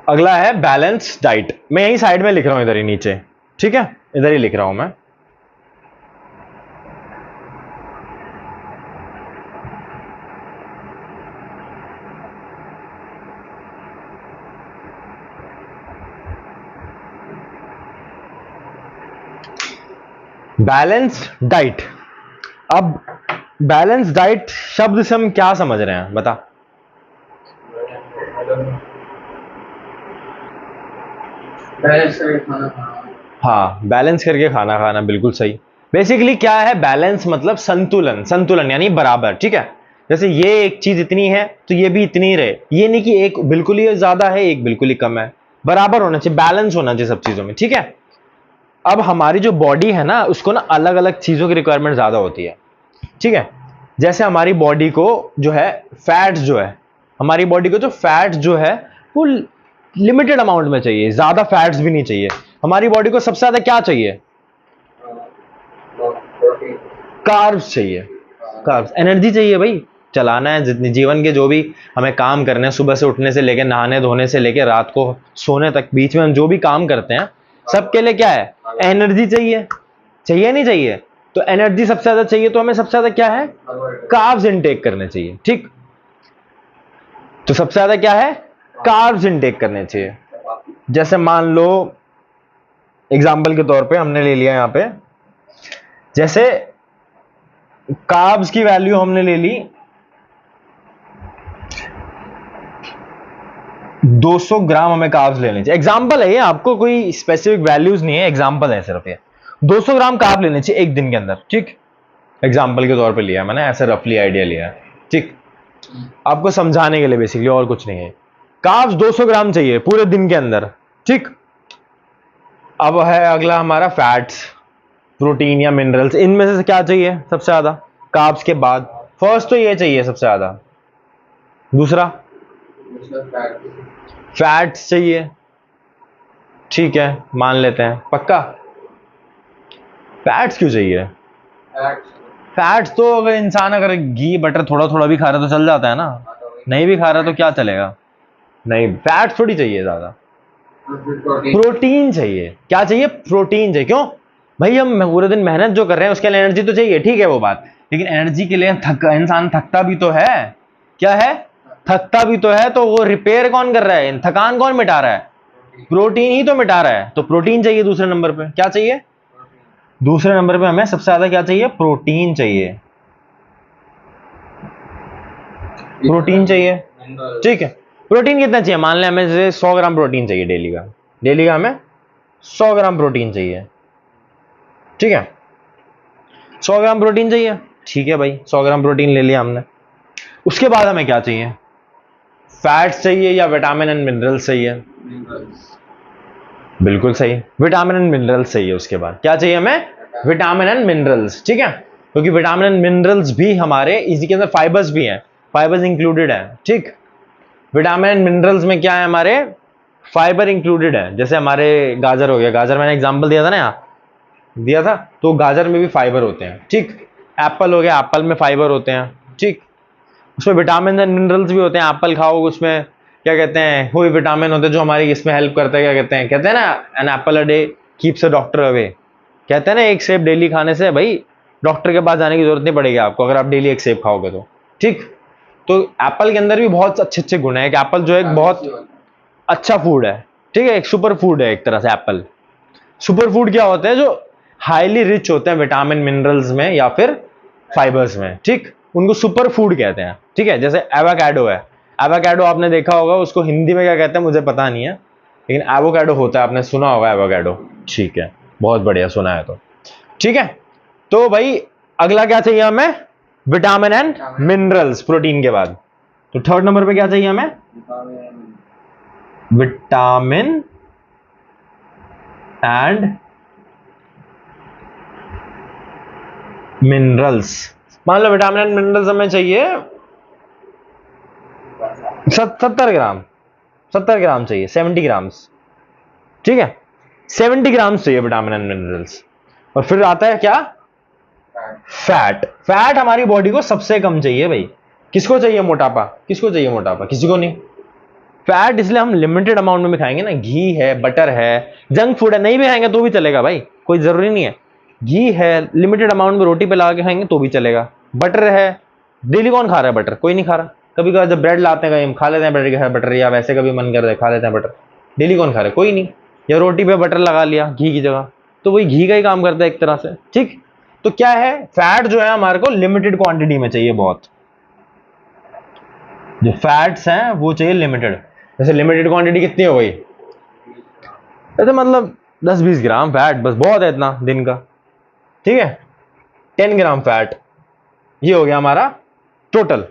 अगला है बैलेंस डाइट। मैं यही साइड में लिख रहा हूं, इधर ही नीचे। ठीक है, इधर ही लिख रहा हूं मैं। Balance diet. अब बैलेंस डाइट शब्द से हम क्या समझ रहे हैं, बता। बैलेंस करके खाना खाना। हाँ, बैलेंस करके खाना खाना, बिल्कुल सही। बेसिकली क्या है बैलेंस, मतलब संतुलन, संतुलन यानी बराबर। ठीक है, जैसे ये एक चीज इतनी है तो ये भी इतनी ही रहे, ये नहीं कि एक बिल्कुल ही ज्यादा है एक बिल्कुल ही कम है, बराबर होना चाहिए, बैलेंस होना चाहिए सब चीजों में। ठीक है, अब हमारी जो बॉडी है ना, उसको ना अलग अलग चीजों की रिक्वायरमेंट ज्यादा होती है। ठीक है, जैसे हमारी बॉडी को जो है फैट जो है, हमारी बॉडी को जो फैट जो है वो लिमिटेड अमाउंट में चाहिए, ज्यादा फैट्स भी नहीं चाहिए। हमारी बॉडी को सबसे ज्यादा क्या चाहिए? प्रोटीन। कार्ब्स चाहिए, कार्ब्स, एनर्जी चाहिए भाई। चलाना है जितनी जीवन के जो भी हमें काम करने हैं, सुबह से उठने से लेके नहाने धोने से लेके रात को सोने तक, बीच में हम जो भी काम करते हैं सबके लिए क्या है, एनर्जी चाहिए। चाहिए नहीं चाहिए? तो एनर्जी सबसे ज्यादा चाहिए, तो हमें सबसे ज्यादा क्या है, कार्ब्स इनटेक करने चाहिए। ठीक, तो सबसे ज्यादा क्या है, कार्ब्स इनटेक करने चाहिए। जैसे मान लो एग्जाम्पल के तौर पे हमने ले लिया यहां पे, जैसे कार्ब्स की वैल्यू हमने ले ली 200 ग्राम, हमें कार्ब्स लेने चाहिए। एग्जाम्पल है ये, आपको कोई स्पेसिफिक वैल्यूज नहीं है, एग्जाम्पल है सिर्फ ये। 200 ग्राम कार्ब लेने चाहिए एक दिन के अंदर, ठीक। एग्जाम्पल के तौर पे लिया मैंने, ऐसे रफली आइडिया लिया है, ठीक, आपको समझाने के लिए बेसिकली, और कुछ नहीं है। कार्ब्स 200 ग्राम चाहिए पूरे दिन के अंदर, ठीक। अब है अगला हमारा फैट्स, प्रोटीन या मिनरल्स, इनमें से क्या चाहिए सबसे ज्यादा कार्ब्स के बाद? फर्स्ट तो ये चाहिए सबसे ज्यादा, दूसरा फैट्स चाहिए, ठीक है, मान लेते हैं, पक्का। फैट्स क्यों चाहिए? फैट्स तो अगर इंसान अगर घी बटर थोड़ा थोड़ा भी खा रहा है तो चल जाता है ना, नहीं भी खा रहा तो क्या चलेगा? नहीं, फैट्स थोड़ी चाहिए ज्यादा, प्रोटीन चाहिए। क्या चाहिए? प्रोटीन चाहिए। क्यों भाई? हम पूरे दिन मेहनत जो कर रहे हैं उसके लिए एनर्जी तो चाहिए, ठीक है वो बात, लेकिन एनर्जी के लिए इंसान थकता भी तो है। क्या है? थकता भी तो है। तो वो रिपेयर कौन कर रहा है? थकान कौन मिटा रहा है? प्रोटीन ही तो मिटा रहा है। तो प्रोटीन चाहिए दूसरे नंबर पे। क्या चाहिए दूसरे नंबर पे? हमें सबसे ज्यादा क्या चाहिए? प्रोटीन चाहिए, प्रोटीन चाहिए, ठीक है। प्रोटीन कितना चाहिए? मान लें हमें जैसे 100 ग्राम प्रोटीन चाहिए डेली का, डेली का हमें 100 ग्राम प्रोटीन चाहिए, ठीक है। 100 ग्राम प्रोटीन चाहिए, ठीक है भाई, 100 ग्राम प्रोटीन ले लिया हमने। उसके बाद हमें क्या चाहिए? फैट्स चाहिए या विटामिन एंड मिनरल्स चाहिए? बिल्कुल सही, विटामिन एंड मिनरल्स चाहिए। उसके बाद क्या चाहिए हमें? विटामिन एंड मिनरल्स, ठीक है, क्योंकि विटामिन एंड मिनरल्स भी हमारे, इसी के अंदर फाइबर्स भी हैं, फाइबर्स इंक्लूडेड है, ठीक। विटामिन एंड मिनरल्स में क्या है? हमारे फाइबर इंक्लूडेड है। जैसे हमारे गाजर हो गया, गाजर मैंने एग्जांपल दिया था ना, यहाँ दिया था, तो गाजर में भी फाइबर होते हैं, ठीक। एप्पल हो गया, एप्पल में फाइबर होते हैं, ठीक, उसमें विटामिन एंड मिनरल्स भी होते हैं। एप्पल खाओ, उसमें क्या कहते हैं, कोई विटामिन होते हैं जो हमारी इसमें हेल्प करते हैं। क्या कहते हैं ना, an apple a day keeps a doctor away. कहते हैं ना, एक सेब डेली खाने से भाई डॉक्टर के पास जाने की जरूरत नहीं पड़ेगी आपको, अगर आप डेली एक सेब खाओगे तो, ठीक। तो एप्पल के अंदर भी बहुत अच्छे अच्छे गुण है। एक एप्पल जो है एक बहुत अच्छा फूड है, ठीक है, एक सुपर फूड है एक तरह से एप्पल। सुपर फूड क्या होते हैं? जो हाईली रिच होते हैं विटामिन मिनरल्स में या फिर फाइबर्स में, ठीक, उनको सुपर फूड कहते हैं, ठीक है। जैसे एवोकाडो है, एवोकाडो आपने देखा होगा, उसको हिंदी में क्या कहते हैं मुझे पता नहीं है, लेकिन एवोकाडो होता है, आपने सुना होगा एवोकाडो, ठीक है, बहुत बढ़िया, सुना है तो, ठीक है। तो भाई अगला क्या चाहिए हमें? विटामिन एंड मिनरल्स, प्रोटीन के बाद। तो थर्ड नंबर पे क्या चाहिए हमें? Vitamin and minerals. मान लो विटामिन एंड मिनरल्स हमें चाहिए 70 ग्राम, 70 ग्राम चाहिए, 70 ग्राम्स, ठीक है, 70 ग्राम्स चाहिए विटामिन एंड मिनरल्स। और फिर आता है क्या? फैट। फैट हमारी बॉडी को सबसे कम चाहिए भाई। किसको चाहिए मोटापा? किसको चाहिए मोटापा? किसी को नहीं। फैट इसलिए हम लिमिटेड अमाउंट में भी खाएंगे ना, घी है, बटर है, जंक फूड है, नहीं भी खाएंगे तो भी चलेगा भाई, कोई जरूरी नहीं है। घी है, लिमिटेड अमाउंट में रोटी पे लगा के खाएंगे तो भी चलेगा। बटर है, डेली कौन खा रहा है बटर? कोई नहीं खा रहा। कभी कभी जब ब्रेड लाते हैं कहीं खा लेते हैं बटर के साथ बटर, या वैसे कभी मन कर रहा है खा लेते हैं बटर। डेली कौन खा रहा है? कोई नहीं। या रोटी पे बटर लगा लिया घी की जगह, तो वही घी का ही काम करता है एक तरह से, ठीक। तो क्या है? फैट जो है हमारे को लिमिटेड क्वांटिटी में चाहिए बहुत। जो फैट्स हैं वो चाहिए लिमिटेड। जैसे लिमिटेड क्वांटिटी कितनी हो गई? ऐसे मतलब 10-20 ग्राम फैट बस बहुत है इतना दिन का, ठीक है। 10 ग्राम फैट, ये हो गया हमारा टोटल।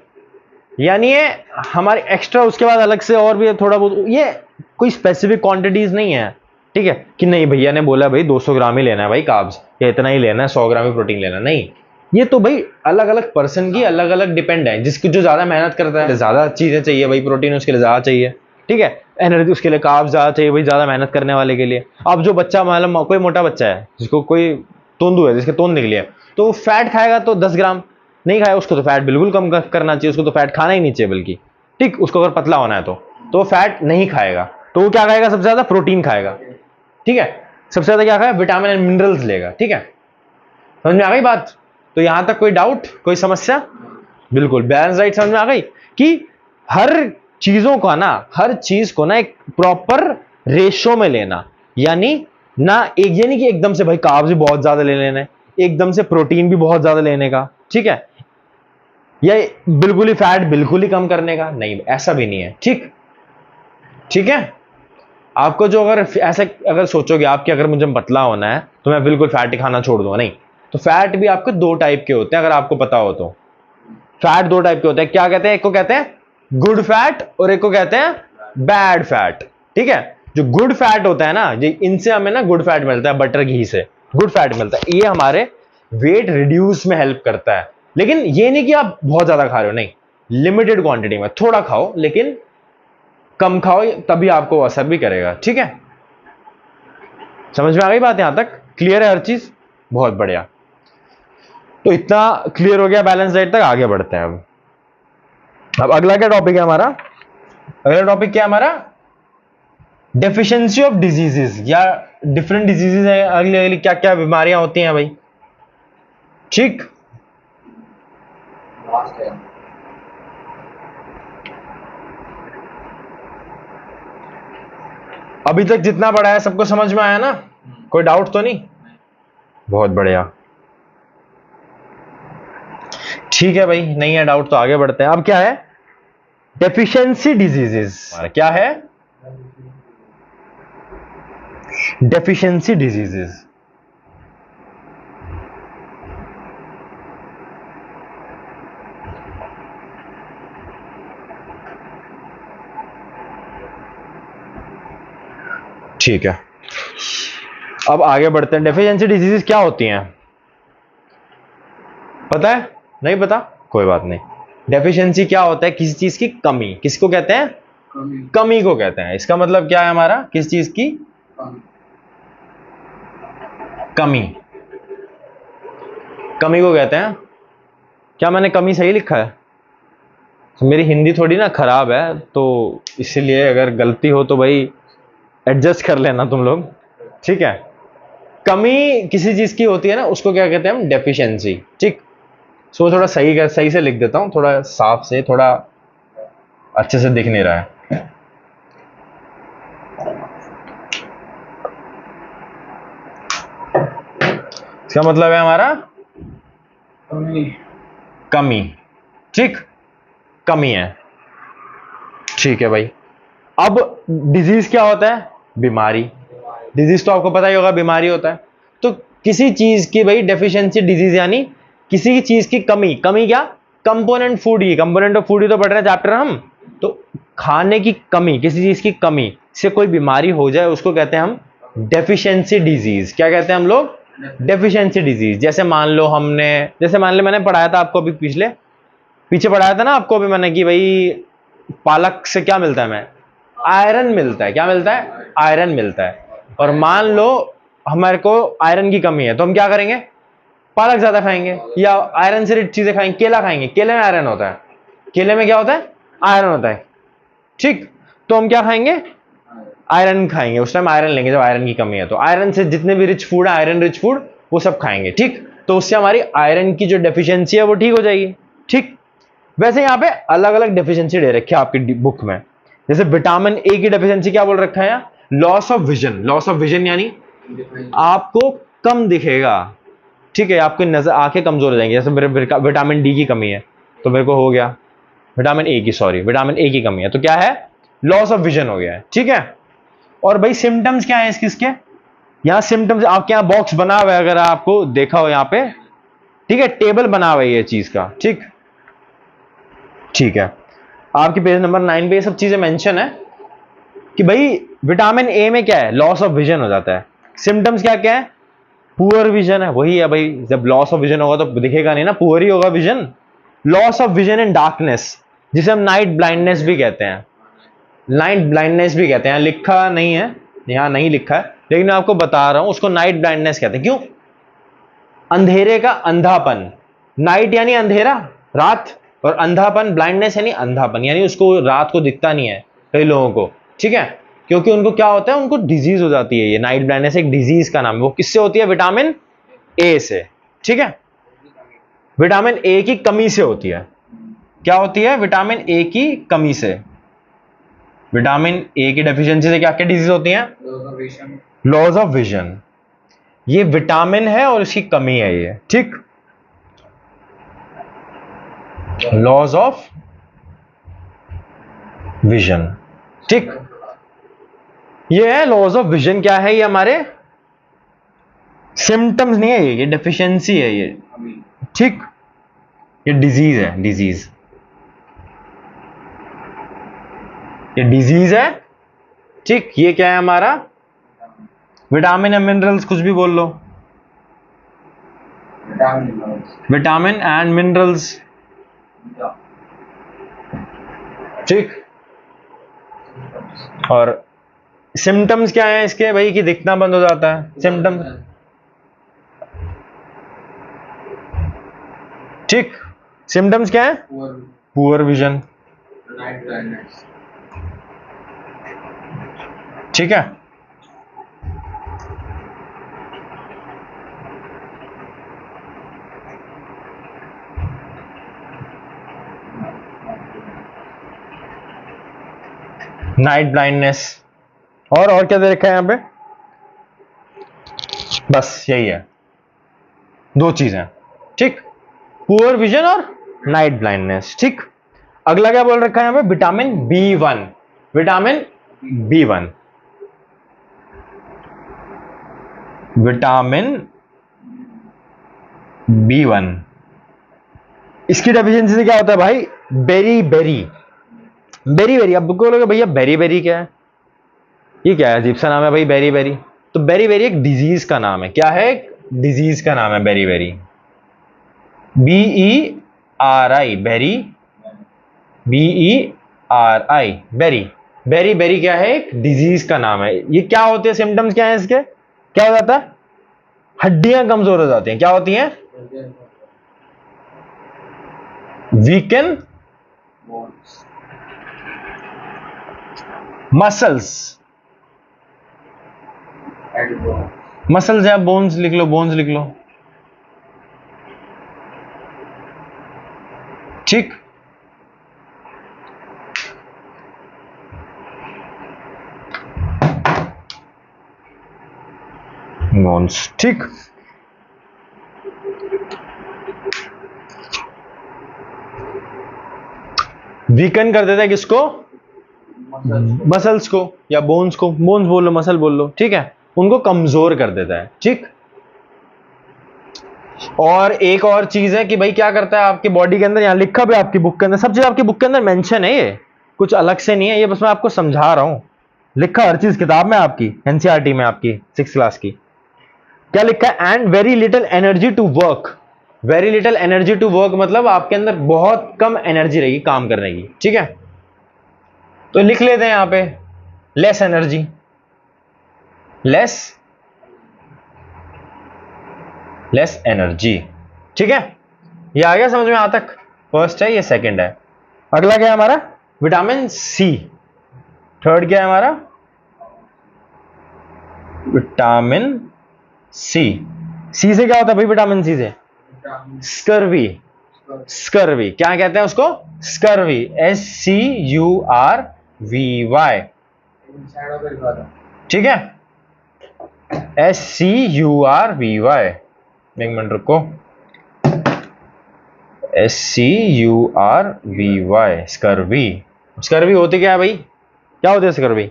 यानी ये हमारे एक्स्ट्रा, उसके बाद अलग से और भी थोड़ा बहुत, ये कोई स्पेसिफिक क्वांटिटीज नहीं है, ठीक है, कि नहीं भैया ने बोला भाई 200 ग्राम ही लेना है भाई कार्ब्स, या इतना ही लेना है, 100 ग्राम ही प्रोटीन लेना, नहीं। ये तो भाई अलग अलग पर्सन की अलग अलग डिपेंड है। जिसकी जो ज्यादा मेहनत करता है ज्यादा चीजें चाहिए भाई, प्रोटीन उसके लिए ज्यादा चाहिए, ठीक है। एनर्जी उसके लिए कार्ब्स ज्यादा चाहिए भाई, ज्यादा मेहनत करने वाले के लिए। अब जो बच्चा मतलब कोई मोटा बच्चा है, जिसको कोई तोंदू है, जिसके तोंद निकली है, तो फैट खाएगा तो 10 ग्राम, नहीं खाया उसको तो फैट बिल्कुल कम करना चाहिए, उसको तो फैट खाना ही नहीं चाहिए बल्कि, ठीक। उसको अगर पतला होना है तो वो फैट नहीं खाएगा, तो वो क्या खाएगा? सबसे ज्यादा प्रोटीन खाएगा, ठीक है। सबसे ज्यादा क्या खाएगा? विटामिन एंड मिनरल्स लेगा, ठीक है। समझ में आ गई बात? तो यहां तक कोई डाउट, कोई समस्या? बिल्कुल बैलेंस डाइट समझ में आ गई कि हर चीजों का ना, हर चीज को ना एक प्रॉपर रेशो में लेना। यानी ना एक, यानी कि एकदम से भाई कार्ब्स भी बहुत ज्यादा ले लेना है, एकदम से प्रोटीन भी बहुत ज्यादा लेने का, ठीक है, या बिल्कुल ही फैट बिल्कुल ही कम करने का, नहीं, ऐसा भी नहीं है, ठीक, ठीक है। आपको जो अगर ऐसे अगर सोचोगे आप कि अगर मुझे पतला होना है तो मैं बिल्कुल फैट ही खाना छोड़ दूंगा, नहीं। तो फैट भी आपको दो टाइप के होते हैं, अगर आपको पता हो तो। फैट दो टाइप के होते हैं, क्या कहते हैं? एक को कहते हैं गुड फैट और एक को कहते हैं बैड फैट। ठीक है, जो गुड फैट होता है ना, ये इनसे हमें ना गुड फैट मिलता है, बटर घी से गुड फैट मिलता है। ये हमारे वेट रिड्यूस में हेल्प करता है। लेकिन ये नहीं कि आप बहुत ज्यादा खा रहे हो, नहीं, लिमिटेड क्वांटिटी में थोड़ा खाओ, लेकिन कम खाओ, तभी आपको असर भी करेगा। ठीक है, समझ में आ गई बात? यहां तक क्लियर है हर चीज? बहुत बढ़िया। तो इतना क्लियर हो गया बैलेंस डाइट तक, आगे बढ़ते हैं। अब अगला क्या टॉपिक है हमारा? अगला टॉपिक क्या है हमारा? डेफिशिएंसी ऑफ डिजीजेस, या डिफरेंट डिजीजेस है, अगली अगली क्या क्या बीमारियां होती हैं भाई। ठीक, लास्ट है। अभी तक जितना पढ़ा है सबको समझ में आया ना? कोई डाउट तो नहीं? बहुत बढ़िया, ठीक है भाई, नहीं है डाउट तो आगे बढ़ते हैं। अब क्या है? Deficiency diseases. क्या है? Deficiency diseases. ठीक है, अब आगे बढ़ते हैं। डेफिशिएंसी डिजीजेस क्या होती हैं? पता है? नहीं पता? कोई बात नहीं। डेफिशिएंसी क्या होता है? किसी चीज की कमी, किसको कहते हैं? कमी। कमी को कहते हैं। इसका मतलब क्या है हमारा? किस चीज की कमी। कमी, कमी को कहते हैं। क्या मैंने कमी सही लिखा है? तो मेरी हिंदी थोड़ी ना खराब है, तो इसीलिए अगर गलती हो तो भाई एडजस्ट कर लेना तुम लोग। ठीक है, कमी किसी चीज की होती है ना, उसको क्या कहते हैं हम? डेफिशिएंसी। ठीक, सो थोड़ा सही से लिख देता हूं, थोड़ा साफ से, थोड़ा अच्छे से दिख नहीं रहा है। इसका मतलब है हमारा कमी। कमी। ठीक, कमी है। ठीक है भाई। अब डिजीज क्या होता है? बीमारी। डिजीज तो आपको पता ही होगा, बीमारी होता है। तो किसी चीज की भाई डेफिशिएंसी डिजीज, यानी किसी चीज की कमी। कमी क्या? कंपोनेंट फूड, ही कंपोनेंट ऑफ फूड ही तो पढ़ रहे हैं चैप्टर हम। तो खाने की कमी, किसी चीज की कमी से कोई बीमारी हो जाए, उसको कहते हैं हम डेफिशिएंसी डिजीज। क्या कहते हैं हम लोग? Deficiency disease. जैसे मान लो मैंने पढ़ाया था आपको अभी पीछे पढ़ाया था ना आपको अभी मैंने, कि भाई पालक से क्या मिलता है हमें? आयरन मिलता है। क्या मिलता है? आयरन मिलता है। और मान लो हमारे को आयरन की कमी है, तो हम क्या करेंगे? पालक ज्यादा खाएंगे, या आयरन से रिच चीजें खाएंगे, केला खाएंगे। केले में आयरन होता है। केले में क्या होता है? आयरन होता है। ठीक, तो हम क्या खाएंगे? आयरन खाएंगे। उस टाइम आयरन लेंगे जब आयरन की कमी है। तो आयरन से जितने भी रिच फूड है, आयरन रिच फूड, वो सब खाएंगे। ठीक, तो उससे हमारी आयरन की जो डेफिशिएंसी है वो ठीक हो जाएगी। ठीक, वैसे यहाँ पे अलग अलग डेफिशिएंसी दे रखी है आपकी बुक में। जैसे विटामिन ए की डेफिशिएंसी क्या बोल रखा है? Loss of vision. Loss of vision यानी आपको कम दिखेगा। ठीक है, आपकी नजर, आंखें कमजोर हो जाएंगी। जैसे मेरे विटामिन डी की कमी है, तो मेरे को हो गया विटामिन ए की कमी है, तो क्या है? लॉस ऑफ विजन हो गया है। ठीक है, और भाई सिम्टम्स क्या है इसके? यहाँ सिम्टम्स आपके यहाँ बॉक्स बना हुआ है, अगर आपको देखा हो यहाँ पे। ठीक है, टेबल बना हुआ है ये चीज का। ठीक, ठीक है, आपके पेज नंबर 9 पे ये सब चीजें मेंशन है कि भाई विटामिन ए में क्या है? लॉस ऑफ विजन हो जाता है। सिम्टम्स क्या क्या है? पुअर विजन है, वही है भाई। जब लॉस ऑफ विजन होगा तो दिखेगा नहीं ना, पुअर ही होगा vision. Loss of vision in darkness, जिसे हम नाइट ब्लाइंडनेस भी कहते हैं। नाइट ब्लाइंडनेस भी कहते हैं, लिखा नहीं है, यहां नहीं लिखा है, लेकिन मैं आपको बता रहा हूं, उसको नाइट ब्लाइंडनेस कहते हैं। क्यों? अंधेरे का अंधापन। नाइट यानी अंधेरा, रात, और अंधापन, ब्लाइंडनेस यानी अंधापन, यानी उसको रात को दिखता नहीं है कई लोगों को। ठीक है, क्योंकि उनको क्या होता है? उनको डिजीज हो जाती है। ये नाइट ब्लाइंडनेस एक डिजीज का नाम है। वो किससे होती है? विटामिन ए से। ठीक है, विटामिन ए की कमी से होती है। क्या होती है? विटामिन ए की कमी से। विटामिन ए की डेफिशिएंसी से क्या क्या डिजीज होती हैं? Loss of vision. ये विटामिन है और इसकी कमी है ये। ठीक, लॉस ऑफ विजन। ठीक, ये है लॉस ऑफ विजन। क्या है ये? हमारे सिम्टम्स नहीं है, ये डेफिशिएंसी है ये। ठीक, ये डिजीज है, डिजीज, ये डिजीज है। ठीक, ये क्या है हमारा? विटामिन या मिनरल्स, कुछ भी बोल लो। Vitamin and minerals. ठीक, और सिम्टम्स क्या है इसके भाई? कि दिखना बंद हो जाता है सिम्टम्स। ठीक, सिम्टम्स क्या है? Poor vision. ठीक है, नाइट ब्लाइंडनेस। और क्या दे रखा है यहां पे? बस यही है, दो चीजें। ठीक, पुअर विजन और नाइट ब्लाइंडनेस। ठीक, अगला क्या बोल रखा है यहां पे? Vitamin B1। Vitamin B1, vitamin B1, इसकी डेफिशिएंसी से क्या होता है भाई? Berry berry, berry berry. अब बोलोगे भैया बेरी बेरी क्या है? ये क्या है, अजीब सा नाम है भाई, बेरी बेरी। तो बेरी बेरी एक डिजीज का नाम है। क्या है? एक डिजीज का नाम है beriberi. BERI, beri, BERI, beri. Berry berry क्या है? एक डिजीज का नाम है। ये क्या होते हैं सिम्टम्स, क्या है इसके? क्या हो जाता है? हड्डियां कमजोर हो जाती हैं। क्या होती हैं? Weaken muscles. मसल्स या बोन्स लिख लो, बोन्स लिख लो। ठीक, बोन्स। ठीक, वीकन कर देता है किसको? मसल्स को या बोन्स को। बोन्स बोल लो, मसल बोल लो। ठीक है, उनको कमजोर कर देता है। ठीक, और एक और चीज है कि भाई क्या करता है आपकी बॉडी के अंदर, यहां लिखा भी आपकी बुक के अंदर, सब चीज आपकी बुक के अंदर मेंशन है, ये कुछ अलग से नहीं है, ये बस मैं आपको समझा रहा हूं। लिखा हर चीज किताब में आपकी, एनसीईआरटी में आपकी 6 क्लास की। क्या लिखा है? And very little energy to work. Very little energy to work मतलब आपके अंदर बहुत कम एनर्जी रहेगी काम करने की। ठीक है, तो लिख लेते हैं यहां पे less energy, less less energy. ठीक है, ये आ गया समझ में? यहां तक फर्स्ट है, ये सेकंड है। अगला क्या है हमारा? Vitamin C. थर्ड क्या है हमारा? Vitamin C. सी से क्या होता है भाई? विटामिन सी से स्कर्वी। स्कर्वी क्या कहते हैं उसको? Scurvy, SCURVY। ठीक है, SCURVY। एक मिनट रुको, SCURVY, स्कर्वी। स्कर्वी होती क्या है भाई? क्या होती है scurvy?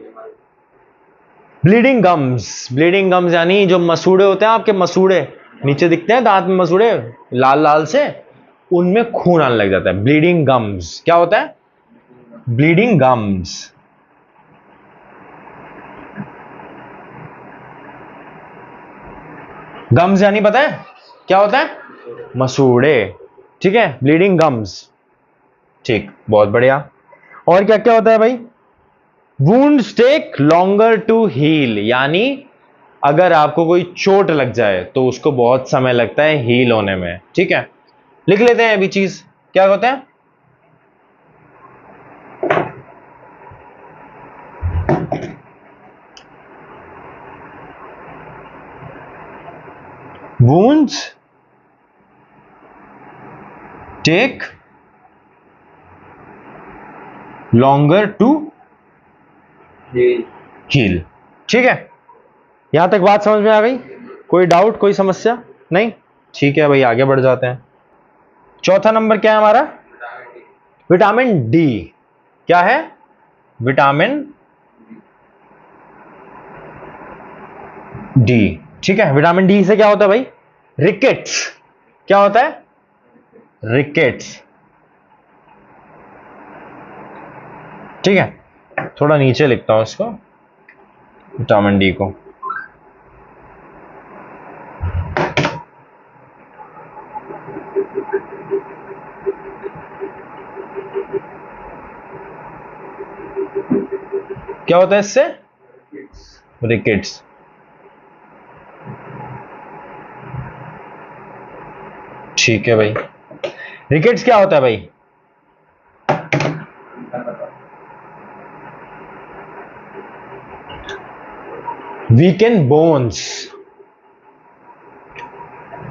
Bleeding gums. Bleeding gums यानी जो मसूड़े होते हैं आपके, मसूड़े नीचे दिखते हैं दांत में, मसूड़े लाल लाल से, उनमें खून आने लग जाता है। Bleeding gums. क्या होता है? Bleeding gums. गम्स यानी पता है क्या होता है? मसूड़े। ठीक है, ब्लीडिंग गम्स। ठीक, बहुत बढ़िया। और क्या क्या होता है भाई? Wounds take longer to heal, यानी अगर आपको कोई चोट लग जाए तो उसको बहुत समय लगता है हील होने में। ठीक है, लिख लेते हैं अभी चीज क्या होता है? wounds take longer to heal। ठीक है, यहां तक बात समझ में आ गई? कोई डाउट, कोई समस्या नहीं? ठीक है भाई, आगे बढ़ जाते हैं। चौथा नंबर क्या है हमारा? Vitamin D. क्या है? Vitamin D. ठीक है, विटामिन डी से क्या होता है भाई? रिकेट्स। क्या होता है? रिकेट्स। ठीक है, थोड़ा नीचे लिखता हूं इसको, विटामिन डी को। क्या होता है इससे? रिकेट्स। ठीक है भाई, रिकेट्स क्या होता है भाई? Weaken bones.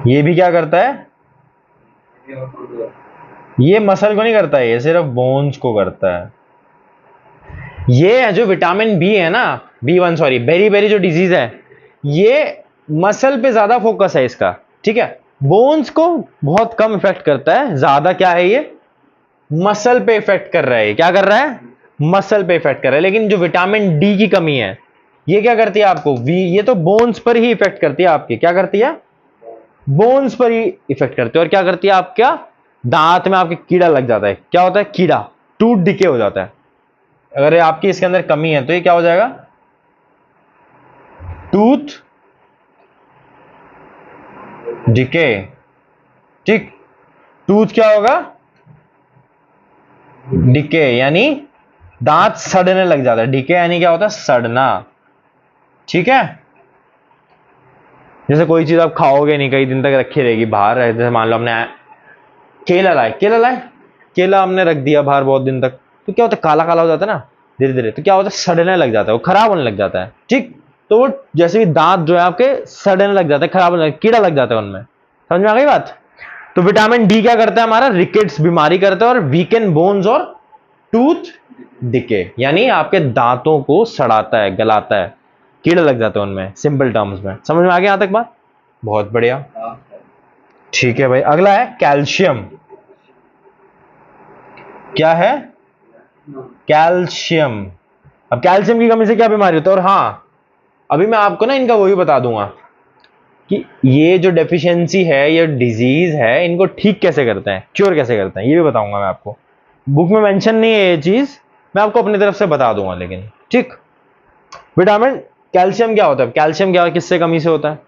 ये भी क्या करता है? ये मसल को नहीं करता है, ये सिर्फ बोन्स को करता है। ये जो विटामिन बी है ना, B1, सॉरी, बेरी बेरी जो डिजीज है, ये मसल पे ज्यादा फोकस है इसका। ठीक है, बोन्स को बहुत कम इफेक्ट करता है, ज्यादा क्या है, ये मसल पे इफेक्ट कर रहा है। क्या कर रहा है? मसल पे इफेक्ट कर रहा है। लेकिन जो विटामिन डी की कमी है, ये क्या करती है आपको? ये तो बोन्स पर ही इफेक्ट करती है आपके। क्या करती है? बोन्स पर ही इफेक्ट करती है। और क्या करती है आपका? दांत में आपके कीड़ा लग जाता है। क्या होता है? कीड़ा, टूथ डिके हो जाता है। अगर आपकी इसके अंदर कमी है तो ये क्या हो जाएगा? Tooth decay. ठीक, टूथ क्या होगा? डिके, यानी दांत सड़ने लग जाता है। डिके यानी क्या होता है? सड़ना। ठीक है, जैसे कोई चीज आप खाओगे नहीं, कई दिन तक रखी रहेगी बाहर, जैसे मान लो हमने केला लाए, केला हमने रख दिया बाहर बहुत दिन तक, तो क्या होता है? काला काला हो जाता है ना धीरे धीरे, तो क्या होता है? सड़ने लग जाता है, वो खराब होने लग जाता है। ठीक, तो वो जैसे भी दांत जो है आपके सड़ने लग जाता है, खराब होने लग, कीड़ा लग जाता है उनमें। समझ में आ गई बात? तो विटामिन डी क्या करता है हमारा? रिकेट्स बीमारी करता है, और वीकन बोन्स और टूथ डिके, यानी आपके दांतों को सड़ाता है, गलाता है, कीड़े लग जाते हैं उनमें, सिंपल टर्म्स में। समझ में आ गया यहां तक बात? बहुत बढ़िया। ठीक है भाई, अगला है कैल्शियम। क्या है? कैल्शियम। अब कैल्शियम की कमी से क्या बीमारी होती है? और हाँ, अभी मैं आपको ना इनका वही बता दूंगा कि ये जो डेफिशिएंसी है, ये डिजीज है, इनको ठीक कैसे करते हैं, क्योर कैसे करते हैं, ये भी बताऊंगा मैं आपको। बुक में मेंशन नहीं है ये चीज, मैं आपको अपनी तरफ से बता दूंगा। लेकिन ठीक, विटामिन कैल्शियम क्या होता है? कैल्शियम क्या, किससे कमी से होता है?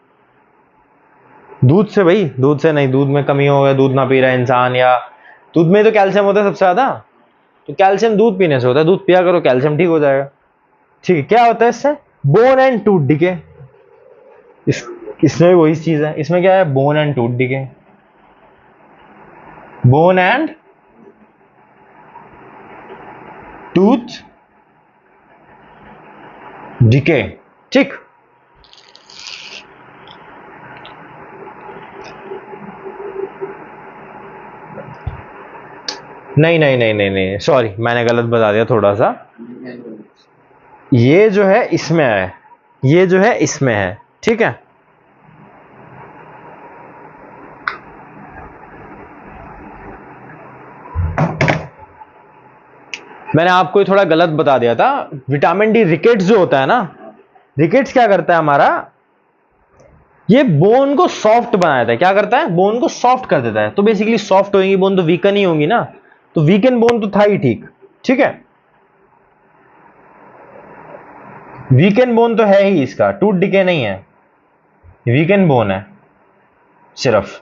दूध से भाई, दूध से नहीं। दूध में कमी हो गया, दूध ना पी रहा है इंसान, या दूध में तो कैल्शियम होता है सबसे ज्यादा, तो कैल्शियम दूध पीने से होता है। दूध पिया करो, कैल्शियम ठीक हो जाएगा। ठीक है, क्या होता है इससे? Bone and tooth decay. इसमें भी वही चीज है। इसमें क्या है? Bone and tooth decay. Bone and tooth decay. ठीक, नहीं नहीं नहीं नहीं नहीं, सॉरी, मैंने गलत बता दिया थोड़ा सा। ये जो है इसमें है, ये जो है इसमें है। ठीक है, मैंने आपको थोड़ा गलत बता दिया था। विटामिन डी रिकेट्स जो होता है ना, रिकेट्स क्या करता है हमारा? ये बोन को सॉफ्ट बनाता है। क्या करता है? बोन को सॉफ्ट कर देता है। तो बेसिकली सॉफ्ट होगी बोन तो वीकन ही होगी ना, तो वीकन बोन तो था ही। ठीक, ठीक है, वीकन बोन तो है ही इसका, टूथ डिके नहीं है, वीकन बोन है सिर्फ।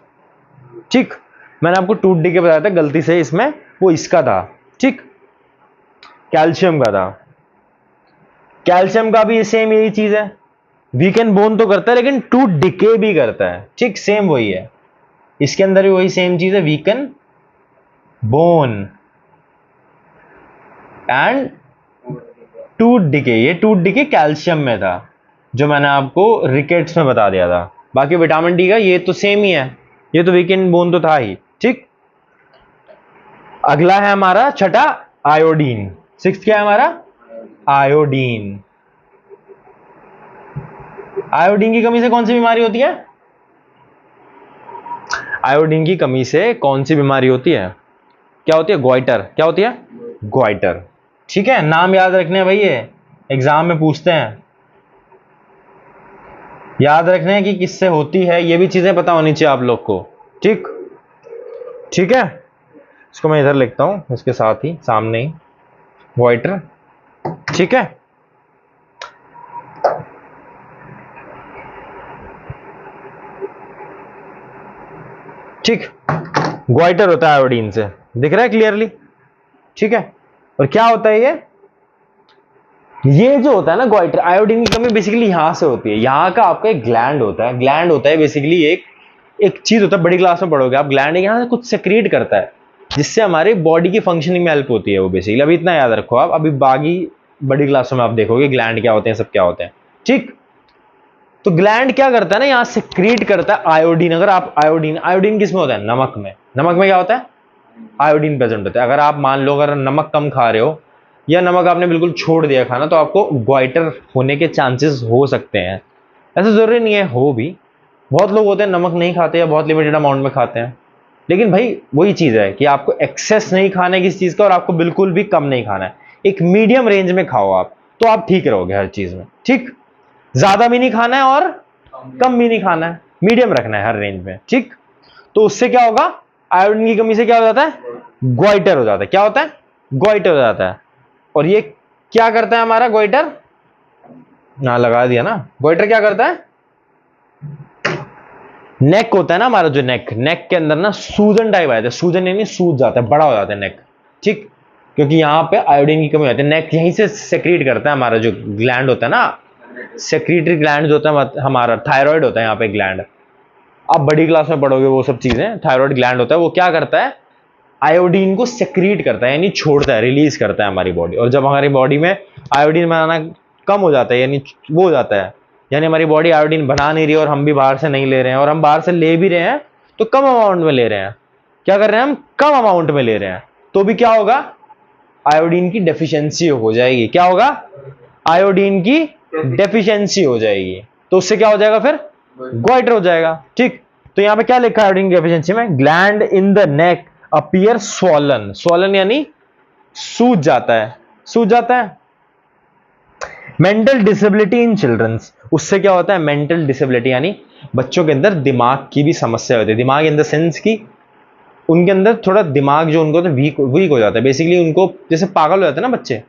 ठीक, मैंने आपको टूथ डिके बताया था गलती से, इसमें वो इसका था। ठीक, कैल्शियम का था। कैल्शियम का भी सेम यही चीज है, वीकन बोन तो करता है लेकिन टूथ डिके भी करता है। ठीक, सेम वही है, इसके अंदर भी वही सेम चीज है, weaken bone and tooth decay. ये टूथ डिके कैल्शियम में था, जो मैंने आपको रिकेट्स में बता दिया था। बाकी विटामिन डी का ये तो सेम ही है, ये तो वीकन बोन तो था ही। ठीक, अगला है हमारा छठा, आयोडीन। सिक्स क्या है हमारा? आयोडीन। आयोडीन की कमी से कौन सी बीमारी होती है? आयोडीन की कमी से कौन सी बीमारी होती है? क्या होती है? ग्वाइटर। क्या होती है? ग्वाइटर। ठीक है, नाम याद रखने हैं भाई, ये एग्जाम में पूछते हैं। याद रखना है कि किससे होती है, ये भी चीजें पता होनी चाहिए आप लोग को। ठीक, ठीक है। इसको मैं इधर लिखता हूं, इसके साथ ही सामने ही गोइटर। ठीक है, ठीक। गोइटर होता है आयोडीन से, दिख रहा है क्लियरली। ठीक है, और क्या होता है ये जो होता है ना गोइटर, आयोडीन की कमी बेसिकली यहां से होती है। यहां का आपका एक ग्लैंड होता है, ग्लैंड होता है बेसिकली एक एक चीज होता है, बड़ी क्लास में पढ़ोगे आप। ग्लैंड यहां से कुछ सेक्रेट करता है जिससे हमारी बॉडी की फंक्शनिंग में हेल्प होती है वो बेसिकली। अभी इतना याद रखो आप, अभी बाकी बड़ी क्लासों में आप देखोगे ग्लैंड क्या होते हैं, सब क्या होते हैं। ठीक, तो ग्लैंड क्या करता है ना, यहां सेक्रेट करता है आयोडीन। अगर आप आयोडीन, आयोडीन किसमें होता है, नमक में। नमक में क्या होता है, आयोडीन प्रेजेंट होता है। अगर आप मान लो अगर नमक कम खा रहे हो या नमक आपने बिल्कुल छोड़ दिया खाना, तो आपको ग्वाइटर होने के चांसेस हो सकते हैं। ऐसा जरूरी नहीं है हो भी, बहुत लोग होते हैं नमक नहीं खाते या बहुत लिमिटेड अमाउंट में खाते हैं। लेकिन भाई वही चीज है कि आपको एक्सेस नहीं खाना है किसी चीज का, और आपको बिल्कुल भी कम नहीं खाना है। एक मीडियम रेंज में खाओ आप, तो आप ठीक रहोगे हर चीज में। ठीक, ज्यादा भी नहीं खाना है और कम भी नहीं खाना है, मीडियम रखना है हर रेंज में। ठीक, तो उससे क्या होगा, आयोडीन की कमी से क्या हो जाता है, ग्वाइटर हो जाता है। क्या होता है, ग्वाइटर हो जाता है। और ये क्या करता है हमारा गोइटर, ना लगा दिया ना। गोइटर क्या करता है, नेक होता है ना हमारा जो नेक, नेक के अंदर ना सूजन टाइप आ जाता है। सूजन यानी सूज जाता है, बड़ा हो जाता है नेक। ठीक, क्योंकि यहां पे आयोडीन की कमी होती है। नेक यहीं से सेक्रीट करता है, हमारा जो ग्लैंड होता है ना, सेक्रीटरी ग्लैंड जो होता है हमारा, थायराइड होता है यहाँ पे ग्लैंड। आप बड़ी क्लास में पढ़ोगे वो सब चीजें। थायराइड ग्लैंड होता है, वो क्या करता है, आयोडीन को सेक्रीट करता है, यानी छोड़ता है, रिलीज करता है हमारी बॉडी। और जब हमारी बॉडी में आयोडीन बनाना कम हो जाता है, यानी वो हो जाता है, यानी हमारी बॉडी आयोडीन बना नहीं रही और हम भी बाहर से नहीं ले रहे हैं, और हम बाहर से ले भी रहे हैं तो कम अमाउंट में ले रहे हैं। क्या कर रहे हैं हम, कम अमाउंट में ले रहे हैं, तो भी क्या होगा, आयोडीन की डेफिशिएंसी हो जाएगी। क्या होगा, आयोडीन की डेफिशिएंसी हो जाएगी, तो उससे क्या हो जाएगा फिर, ग्वाइटर हो जाएगा। ठीक, तो यहां पे क्या लिखा है आयोडीन की डेफिशिएंसी में, gland in the neck appear swollen. Swollen यानी सूज जाता है, सूज जाता है। मेंटल डिसेबिलिटी इन चिल्ड्रंस, उससे क्या होता है, मेंटल डिसेबिलिटी यानी बच्चों के अंदर दिमाग की भी समस्या होती है। दिमाग इन द सेंस की उनके अंदर थोड़ा दिमाग जो उनको तो वीक हो जाता है बेसिकली। उनको जैसे पागल हो जाते हैं ना बच्चे,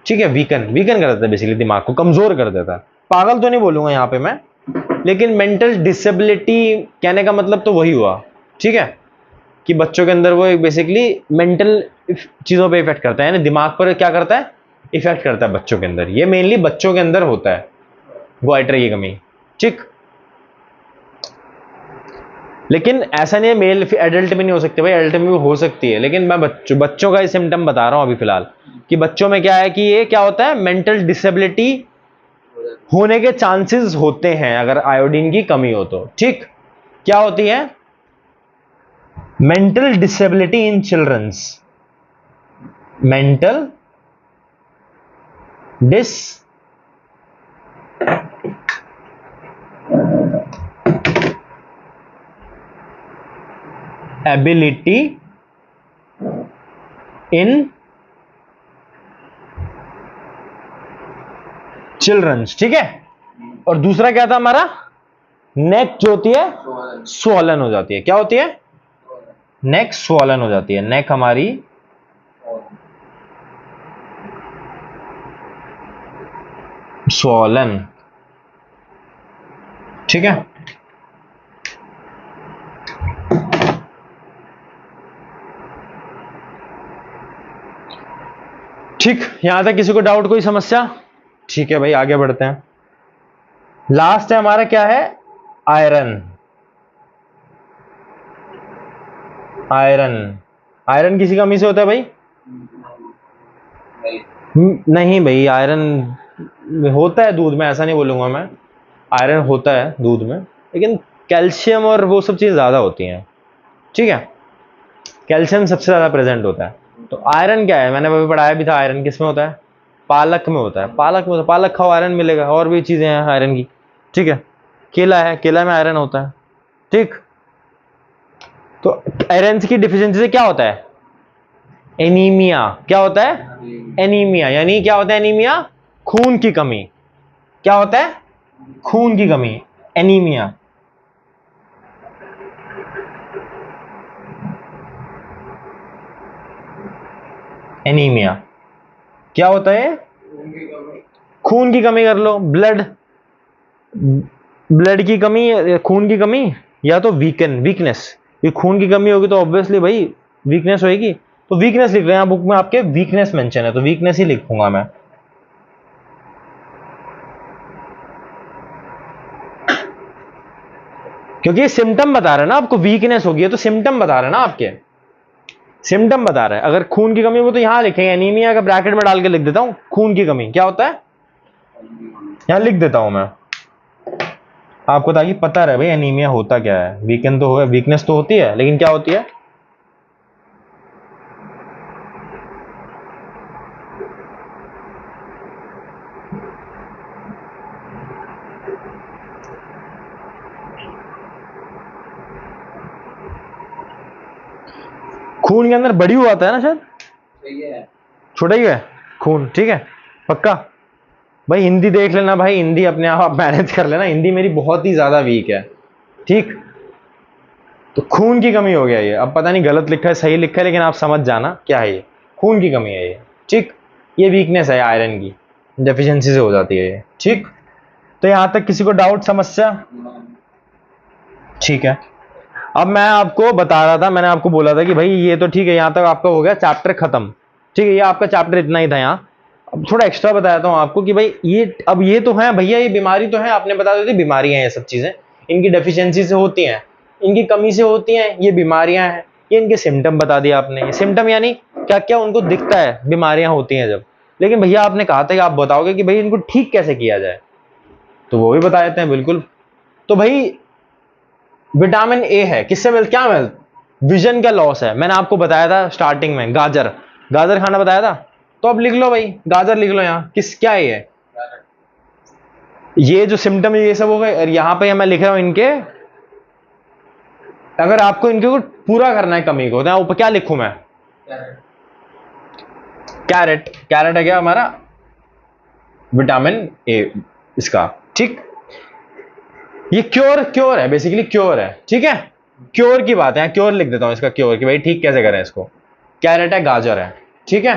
ठीक है, वीकन वीकन कर देता है बेसिकली, दिमाग को कमजोर कर देता है। पागल तो नहीं बोलूंगा यहां पे मैं, लेकिन मेंटल डिसेबिलिटी कहने का मतलब तो वही हुआ। ठीक है, कि बच्चों के अंदर वो एक बेसिकली मेंटल चीजों पे इफेक्ट करता है, यानी दिमाग पर क्या करता है, इफेक्ट करता है बच्चों के अंदर। ये मेनली बच्चों के अंदर होता है ग्वाइटर की कमी। ठीक, लेकिन ऐसा नहीं है मेल एडल्ट में नहीं हो सकती भाई, एडल्ट में भी हो सकती है, लेकिन मैं बच्चों का ही सिम्टम बता रहा हूं अभी फिलहाल, कि बच्चों में क्या है कि ये क्या होता है, मेंटल डिसेबिलिटी होने के चांसेस होते हैं अगर आयोडीन की कमी हो तो। ठीक, क्या होती है, mental disability in childrens, mental disability in childrens. ठीक है, और दूसरा क्या था हमारा, नेक जो होती है स्वॉलन हो जाती है। क्या होती है, नेक स्वॉलन हो जाती है। नेक हमारी स्वॉलन। ठीक है, ठीक, यहां तक किसी को डाउट, कोई समस्या? ठीक है भाई, आगे बढ़ते हैं। लास्ट है हमारा क्या है, आयरन। आयरन, आयरन किसी कमी से होता है भाई? नहीं भाई, आयरन होता है दूध में, ऐसा नहीं बोलूंगा मैं, आयरन होता है दूध में, लेकिन कैल्शियम और वो सब चीज़ ज़्यादा होती हैं। ठीक है, कैल्शियम सबसे ज़्यादा प्रेजेंट होता है। तो आयरन क्या है, मैंने अभी पढ़ाया भी था, आयरन किस में होता है, पालक में होता है। पालक में होता है, पालक खाओ आयरन मिलेगा, और भी चीज़ें हैं आयरन की। ठीक है, केला है, केला में आयरन होता है। ठीक, तो आयरन की डिफिशियंसी से क्या होता है, एनीमिया। क्या होता है, एनीमिया, यानी क्या होता है एनीमिया, खून की कमी। क्या होता है, खून की कमी, एनीमिया। एनीमिया क्या होता है? खून की कमी कर लो, ब्लड, ब्लड की कमी, खून की कमी, या तो वीकनेस। ये खून की कमी होगी तो ऑब्वियसली भाई वीकनेस होगी, तो वीकनेस लिख रहे हैं बुक में आपके, वीकनेस मेंशन है तो वीकनेस ही लिखूंगा मैं। क्योंकि ये सिम्टम बता रहा है ना आपको, वीकनेस होगी तो सिम्टम बता रहा है ना आपके, सिम्टम बता रहा है। अगर खून की कमी हो तो यहां लिखेंगे, एनीमिया का ब्रैकेट में डाल के लिख देता हूं, खून की कमी क्या होता है यहां लिख देता हूं मैं आपको, ताकि पता रहे भाई एनीमिया होता क्या है। वीकन तो होगा, वीकनेस तो होती है, लेकिन क्या होती है? खून के अंदर बड़ी हुआ आता है ना शायद, छोटा ही है खून, ठीक है पक्का। भाई हिंदी देख लेना भाई, हिंदी अपने आप मैनेज कर लेना, हिंदी मेरी बहुत ही ज्यादा वीक है, ठीक। तो खून की कमी हो गया ये, अब पता नहीं गलत लिखा है सही लिखा है, लेकिन आप समझ जाना क्या है ये, खून की कमी है ये, ठीक। ये वीकनेस है आयरन की, डेफिशिएंसी से हो जाती है ये, ठीक। तो यहां तक किसी को डाउट, समस्या? ठीक है। अब मैं आपको बता रहा था, मैंने आपको बोला था कि भाई ये तो ठीक है, यहां तक आपका हो गया चैप्टर खत्म, ठीक है, ये आपका चैप्टर इतना ही था। यहाँ अब थोड़ा एक्स्ट्रा बताया हूं आपको कि भाई ये अब ये तो है भैया, ये बीमारी तो है, आपने बता दी बीमारियां हैं, ये सब चीजें इनकी डेफिशिएंसी से होती हैं, इनकी कमी से होती हैं, ये बीमारियां हैं। ये इनके सिम्टम बता दिया आपने, ये सिम्टम यानी क्या क्या उनको दिखता है, बीमारियां होती हैं जब। लेकिन भैया आपने कहा था कि आप बताओगे कि भाई इनको ठीक कैसे किया जाए, तो वो भी बता देते हैं बिल्कुल। तो भाई विटामिन ए है, किससे मिल, क्या मिल, विजन का लॉस है, मैंने आपको बताया था स्टार्टिंग में, गाजर, गाजर खाना बताया था। तो अब लिख लो भाई, गाजर लिख लो, यहाँ किस क्या है ये जो सिम्टम ये सब हो गए, और यहां पे मैं लिख रहा हूं इनके, अगर आपको इनके को पूरा करना है कमी को, तो ऊपर क्या लिखूं मैं? कैरेट, कैरेट है क्या हमारा विटामिन ए इसका, ठीक। ये क्योर, क्योर है बेसिकली, क्योर है, ठीक है। क्योर की बात है, क्योर लिख देता हूं इसका, क्योर की भाई ठीक कैसे करें इसको। कैरेट है, गाजर है, ठीक है।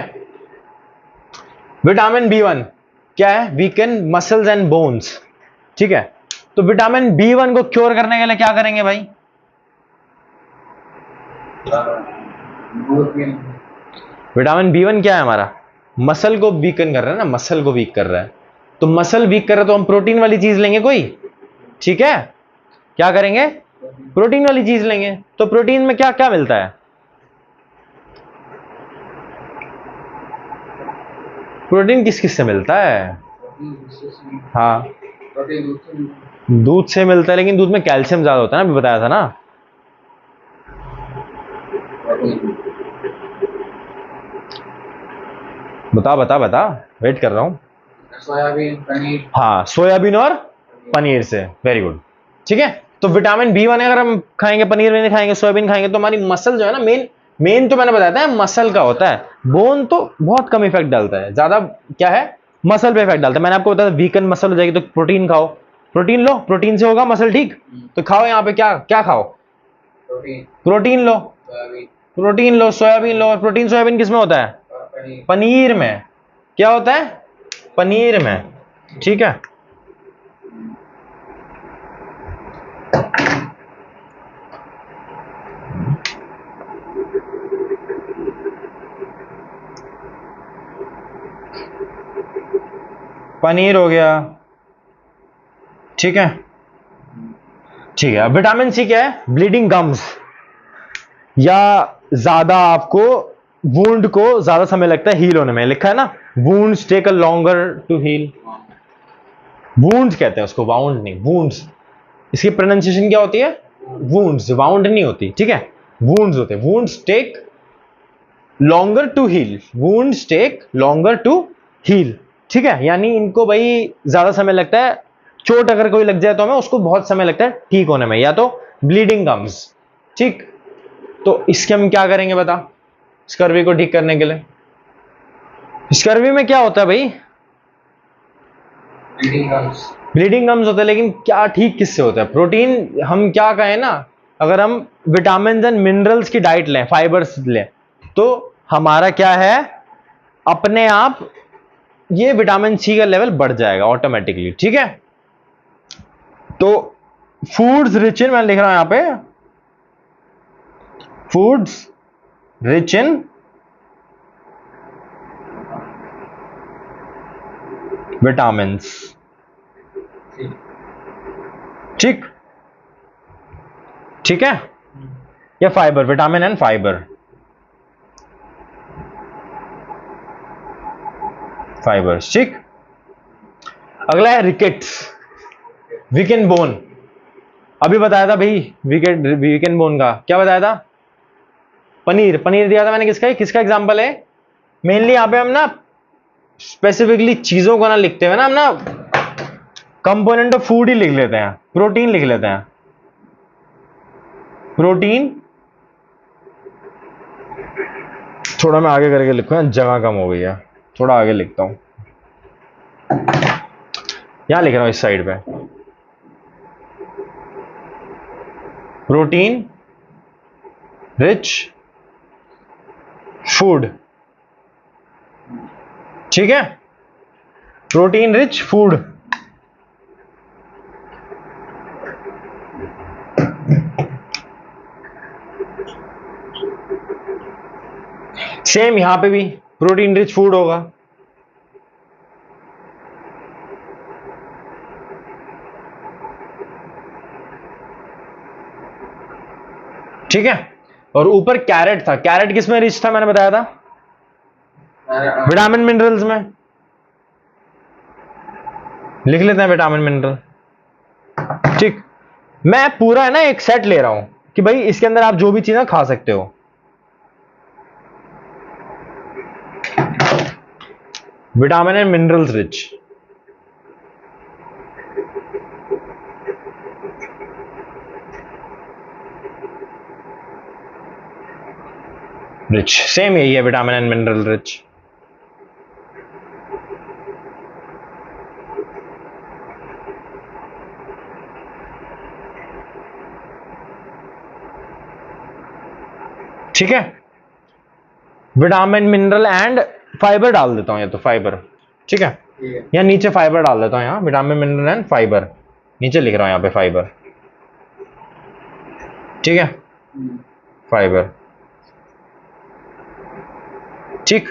विटामिन बी 1 क्या है? वीकन मसल्स एंड बोन्स, ठीक है। तो विटामिन बी 1 को क्योर करने के लिए क्या करेंगे भाई? विटामिन बी 1 क्या है हमारा? मसल को वीकन कर रहा है ना, मसल को वीक कर रहा है। तो मसल वीक कर रहा है तो हम प्रोटीन वाली चीज लेंगे कोई, ठीक है। क्या करेंगे? प्रोटीन वाली चीज लेंगे। तो प्रोटीन में क्या क्या मिलता है? प्रोटीन किस किस से मिलता है? हाँ, दूध से मिलता है, लेकिन दूध में कैल्शियम ज्यादा होता है ना, अभी बताया था ना। बता बता बता, वेट कर रहा हूं। सोयाबीन, पनीर। हाँ, सोयाबीन और पनीर से, वेरी गुड, ठीक है। तो विटामिन बी 1 अगर हम खाएंगे, पनीर में नहीं खाएंगे, सोयाबीन खाएंगे, तो हमारी मसल जो है ना, मेन मेन तो मैंने बताया था मसल का होता है, बोन तो बहुत कम इफेक्ट डालता है, ज्यादा क्या है मसल पे इफेक्ट डालता है। मैंने आपको बताया वीकन मसल हो जाएगी तो प्रोटीन खाओ, प्रोटीन लो, प्रोटीन से होगा मसल, ठीक। तो खाओ यहाँ पे क्या क्या खाओ? प्रोटीन लो, प्रोटीन लो, सोयाबीन लो, और प्रोटीन सोयाबीन किसमें होता है? पनीर में। क्या होता है? पनीर में, ठीक है। पनीर हो गया, ठीक है, ठीक है। विटामिन सी क्या है? ब्लीडिंग गम्स, या ज्यादा आपको वुंड को ज्यादा समय लगता है हील होने में, लिखा है ना, wounds take a longer to heal. Wounds कहते हैं उसको, वाउंड नहीं, वुंड्स। इसकी प्रोनाउंसिएशन क्या होती है? वुंड्स, वाउंड नहीं होती, ठीक है, वुंड्स होते हैं। Wounds take longer to heal, wounds take longer to heal, ठीक है। यानी इनको भाई ज्यादा समय लगता है, चोट अगर कोई लग जाए तो हमें उसको बहुत समय लगता है ठीक होने में, या तो ब्लीडिंग गम्स, ठीक। तो इसके हम क्या करेंगे बता, स्कर्वी को ठीक करने के लिए? स्कर्वी में क्या होता है भाई? ब्लीडिंग गम्स होता है, लेकिन क्या ठीक किससे होता है? प्रोटीन, हम क्या कहें ना, अगर हम विटामिन एंड मिनरल्स की डाइट लें, फाइबर्स लें, तो हमारा क्या है, अपने आप ये विटामिन सी का लेवल बढ़ जाएगा ऑटोमेटिकली, ठीक है। तो फूड्स रिच इन, मैं लिख रहा हूं यहां पे, फूड्स रिच इन विटामिन्स, ठीक, ठीक है, या fibre, vitamin and fibre, fibres, ठीक। अगला है रिकेट्स, वीकेंड बोन। अभी बताया था भाई, वीकेंड बोन का क्या बताया था? पनीर, पनीर दिया था मैंने, किसका एग्जांपल है? मेनली यहां पे हम ना स्पेसिफिकली चीजों को ना लिखते हुए ना, हम ना कंपोनेंट ऑफ फूड ही लिख लेते हैं, प्रोटीन लिख लेते हैं, प्रोटीन। थोड़ा मैं आगे करके लिखूंगा, जगह कम हो गई है, थोड़ा आगे लिखता हूं, यहां लिख रहा हूं इस साइड पे, प्रोटीन रिच फूड, ठीक है, प्रोटीन रिच फूड। सेम यहां पे भी प्रोटीन रिच फूड होगा, ठीक है। और ऊपर कैरेट था, कैरेट किसमें रिच था मैंने बताया था? विटामिन मिनरल्स में। लिख लेते हैं विटामिन मिनरल, ठीक। मैं पूरा है ना एक सेट ले रहा हूं कि भाई इसके अंदर आप जो भी चीजें खा सकते हो, vitamin and minerals rich, rich, same यही है, विटामिन एंड मिनरल रिच। ठीक है, विटामिन मिनरल एंड फाइबर डाल देता हूं, या तो फाइबर, ठीक है, या नीचे फाइबर डाल देता हूं, यहां विटामिन मिनरल एंड फाइबर, नीचे लिख रहा हूं यहां पे फाइबर, ठीक है, फाइबर, ठीक।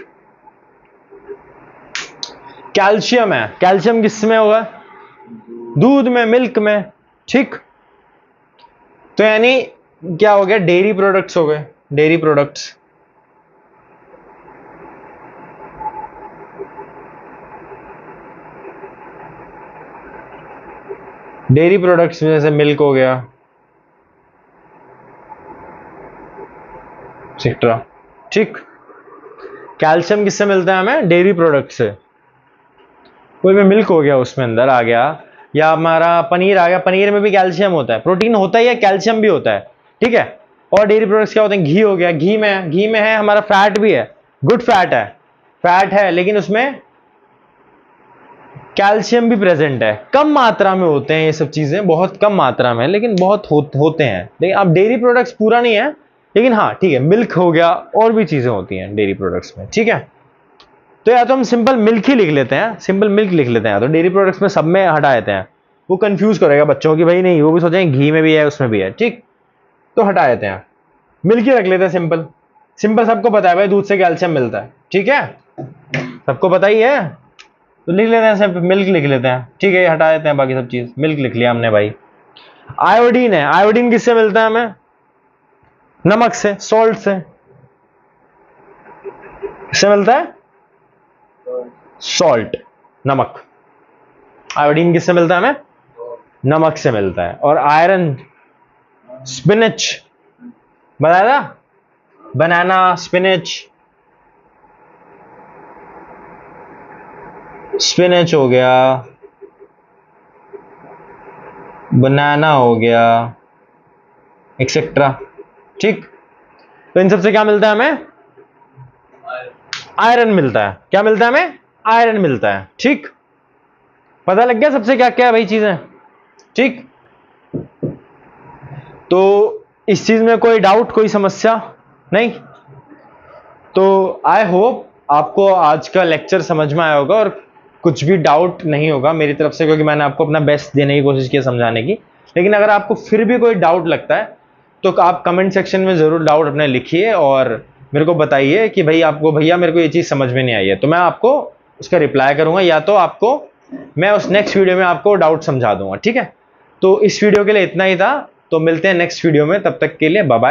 कैल्शियम है, कैल्शियम किसमें होगा? दूध में, मिल्क में, ठीक। तो यानी क्या हो गया? डेयरी प्रोडक्ट्स हो गए, डेयरी प्रोडक्ट्स, डेयरी प्रोडक्ट्स में जैसे मिल्क हो गया, एक्सेट्रा, ठीक। कैल्शियम किससे मिलता है हमें? डेयरी प्रोडक्ट से। कोई भी मिल्क हो गया उसमें अंदर आ गया, या हमारा पनीर आ गया, पनीर में भी कैल्शियम होता है, प्रोटीन होता ही है, कैल्शियम भी होता है, ठीक है। और डेयरी प्रोडक्ट्स क्या होते हैं? घी हो गया, घी में है हमारा फैट भी है, गुड फैट है, लेकिन उसमें कैल्शियम भी प्रेजेंट है, कम मात्रा में होते हैं ये सब चीजें, बहुत कम मात्रा में, लेकिन बहुत होते हैं। लेकिन अब डेयरी प्रोडक्ट्स पूरा नहीं है, लेकिन हाँ ठीक है, मिल्क हो गया, और भी चीजें होती हैं डेयरी प्रोडक्ट्स में, ठीक है। तो या तो हम सिंपल मिल्क ही लिख लेते हैं, सिंपल मिल्क लिख लेते हैं, तो डेयरी प्रोडक्ट्स में सब में हटा देते हैं, वो कंफ्यूज करेगा बच्चों की, भाई नहीं वो भी सोचेंगे घी में भी है उसमें भी है, ठीक। तो हटा देते हैं, मिल्क ही रख लेते हैं, सिंपल। सिंपल सबको पता है भाई, दूध से कैल्शियम मिलता है, ठीक है, सबको पता ही है, तो लिख लेते हैं सिर्फ मिल्क लिख लेते हैं, ठीक है, हटा देते हैं बाकी सब चीज, मिल्क लिख लिया हमने भाई। आयोडीन है, आयोडीन किससे मिलता है हमें? नमक से, सॉल्ट से। किससे मिलता है? सॉल्ट, नमक। आयोडीन किससे मिलता है हमें? नमक से मिलता है। और आयरन, स्पिनच, बताया था, बनाना, स्पिनच, स्पिनच हो गया, बनाना हो गया, एक्सेट्रा, ठीक। तो इन सबसे क्या मिलता है हमें? आयरन मिलता है। क्या मिलता है हमें? आयरन मिलता है, ठीक। पता लग गया सबसे क्या क्या है भाई चीजें, ठीक। तो इस चीज में कोई डाउट, कोई समस्या नहीं? तो आई होप आपको आज का लेक्चर समझ में आया होगा और कुछ भी डाउट नहीं होगा मेरी तरफ से, क्योंकि मैंने आपको अपना बेस्ट देने की कोशिश की है समझाने की। लेकिन अगर आपको फिर भी कोई डाउट लगता है तो आप कमेंट सेक्शन में जरूर डाउट अपने लिखिए और मेरे को बताइए कि भाई आपको, भैया मेरे को ये चीज समझ में नहीं आई है, तो मैं आपको उसका रिप्लाई करूंगा, या तो आपको मैं उस नेक्स्ट वीडियो में आपको डाउट समझा दूंगा, ठीक है। तो इस वीडियो के लिए इतना ही था, तो मिलते हैं नेक्स्ट वीडियो में, तब तक के लिए बाय बाय।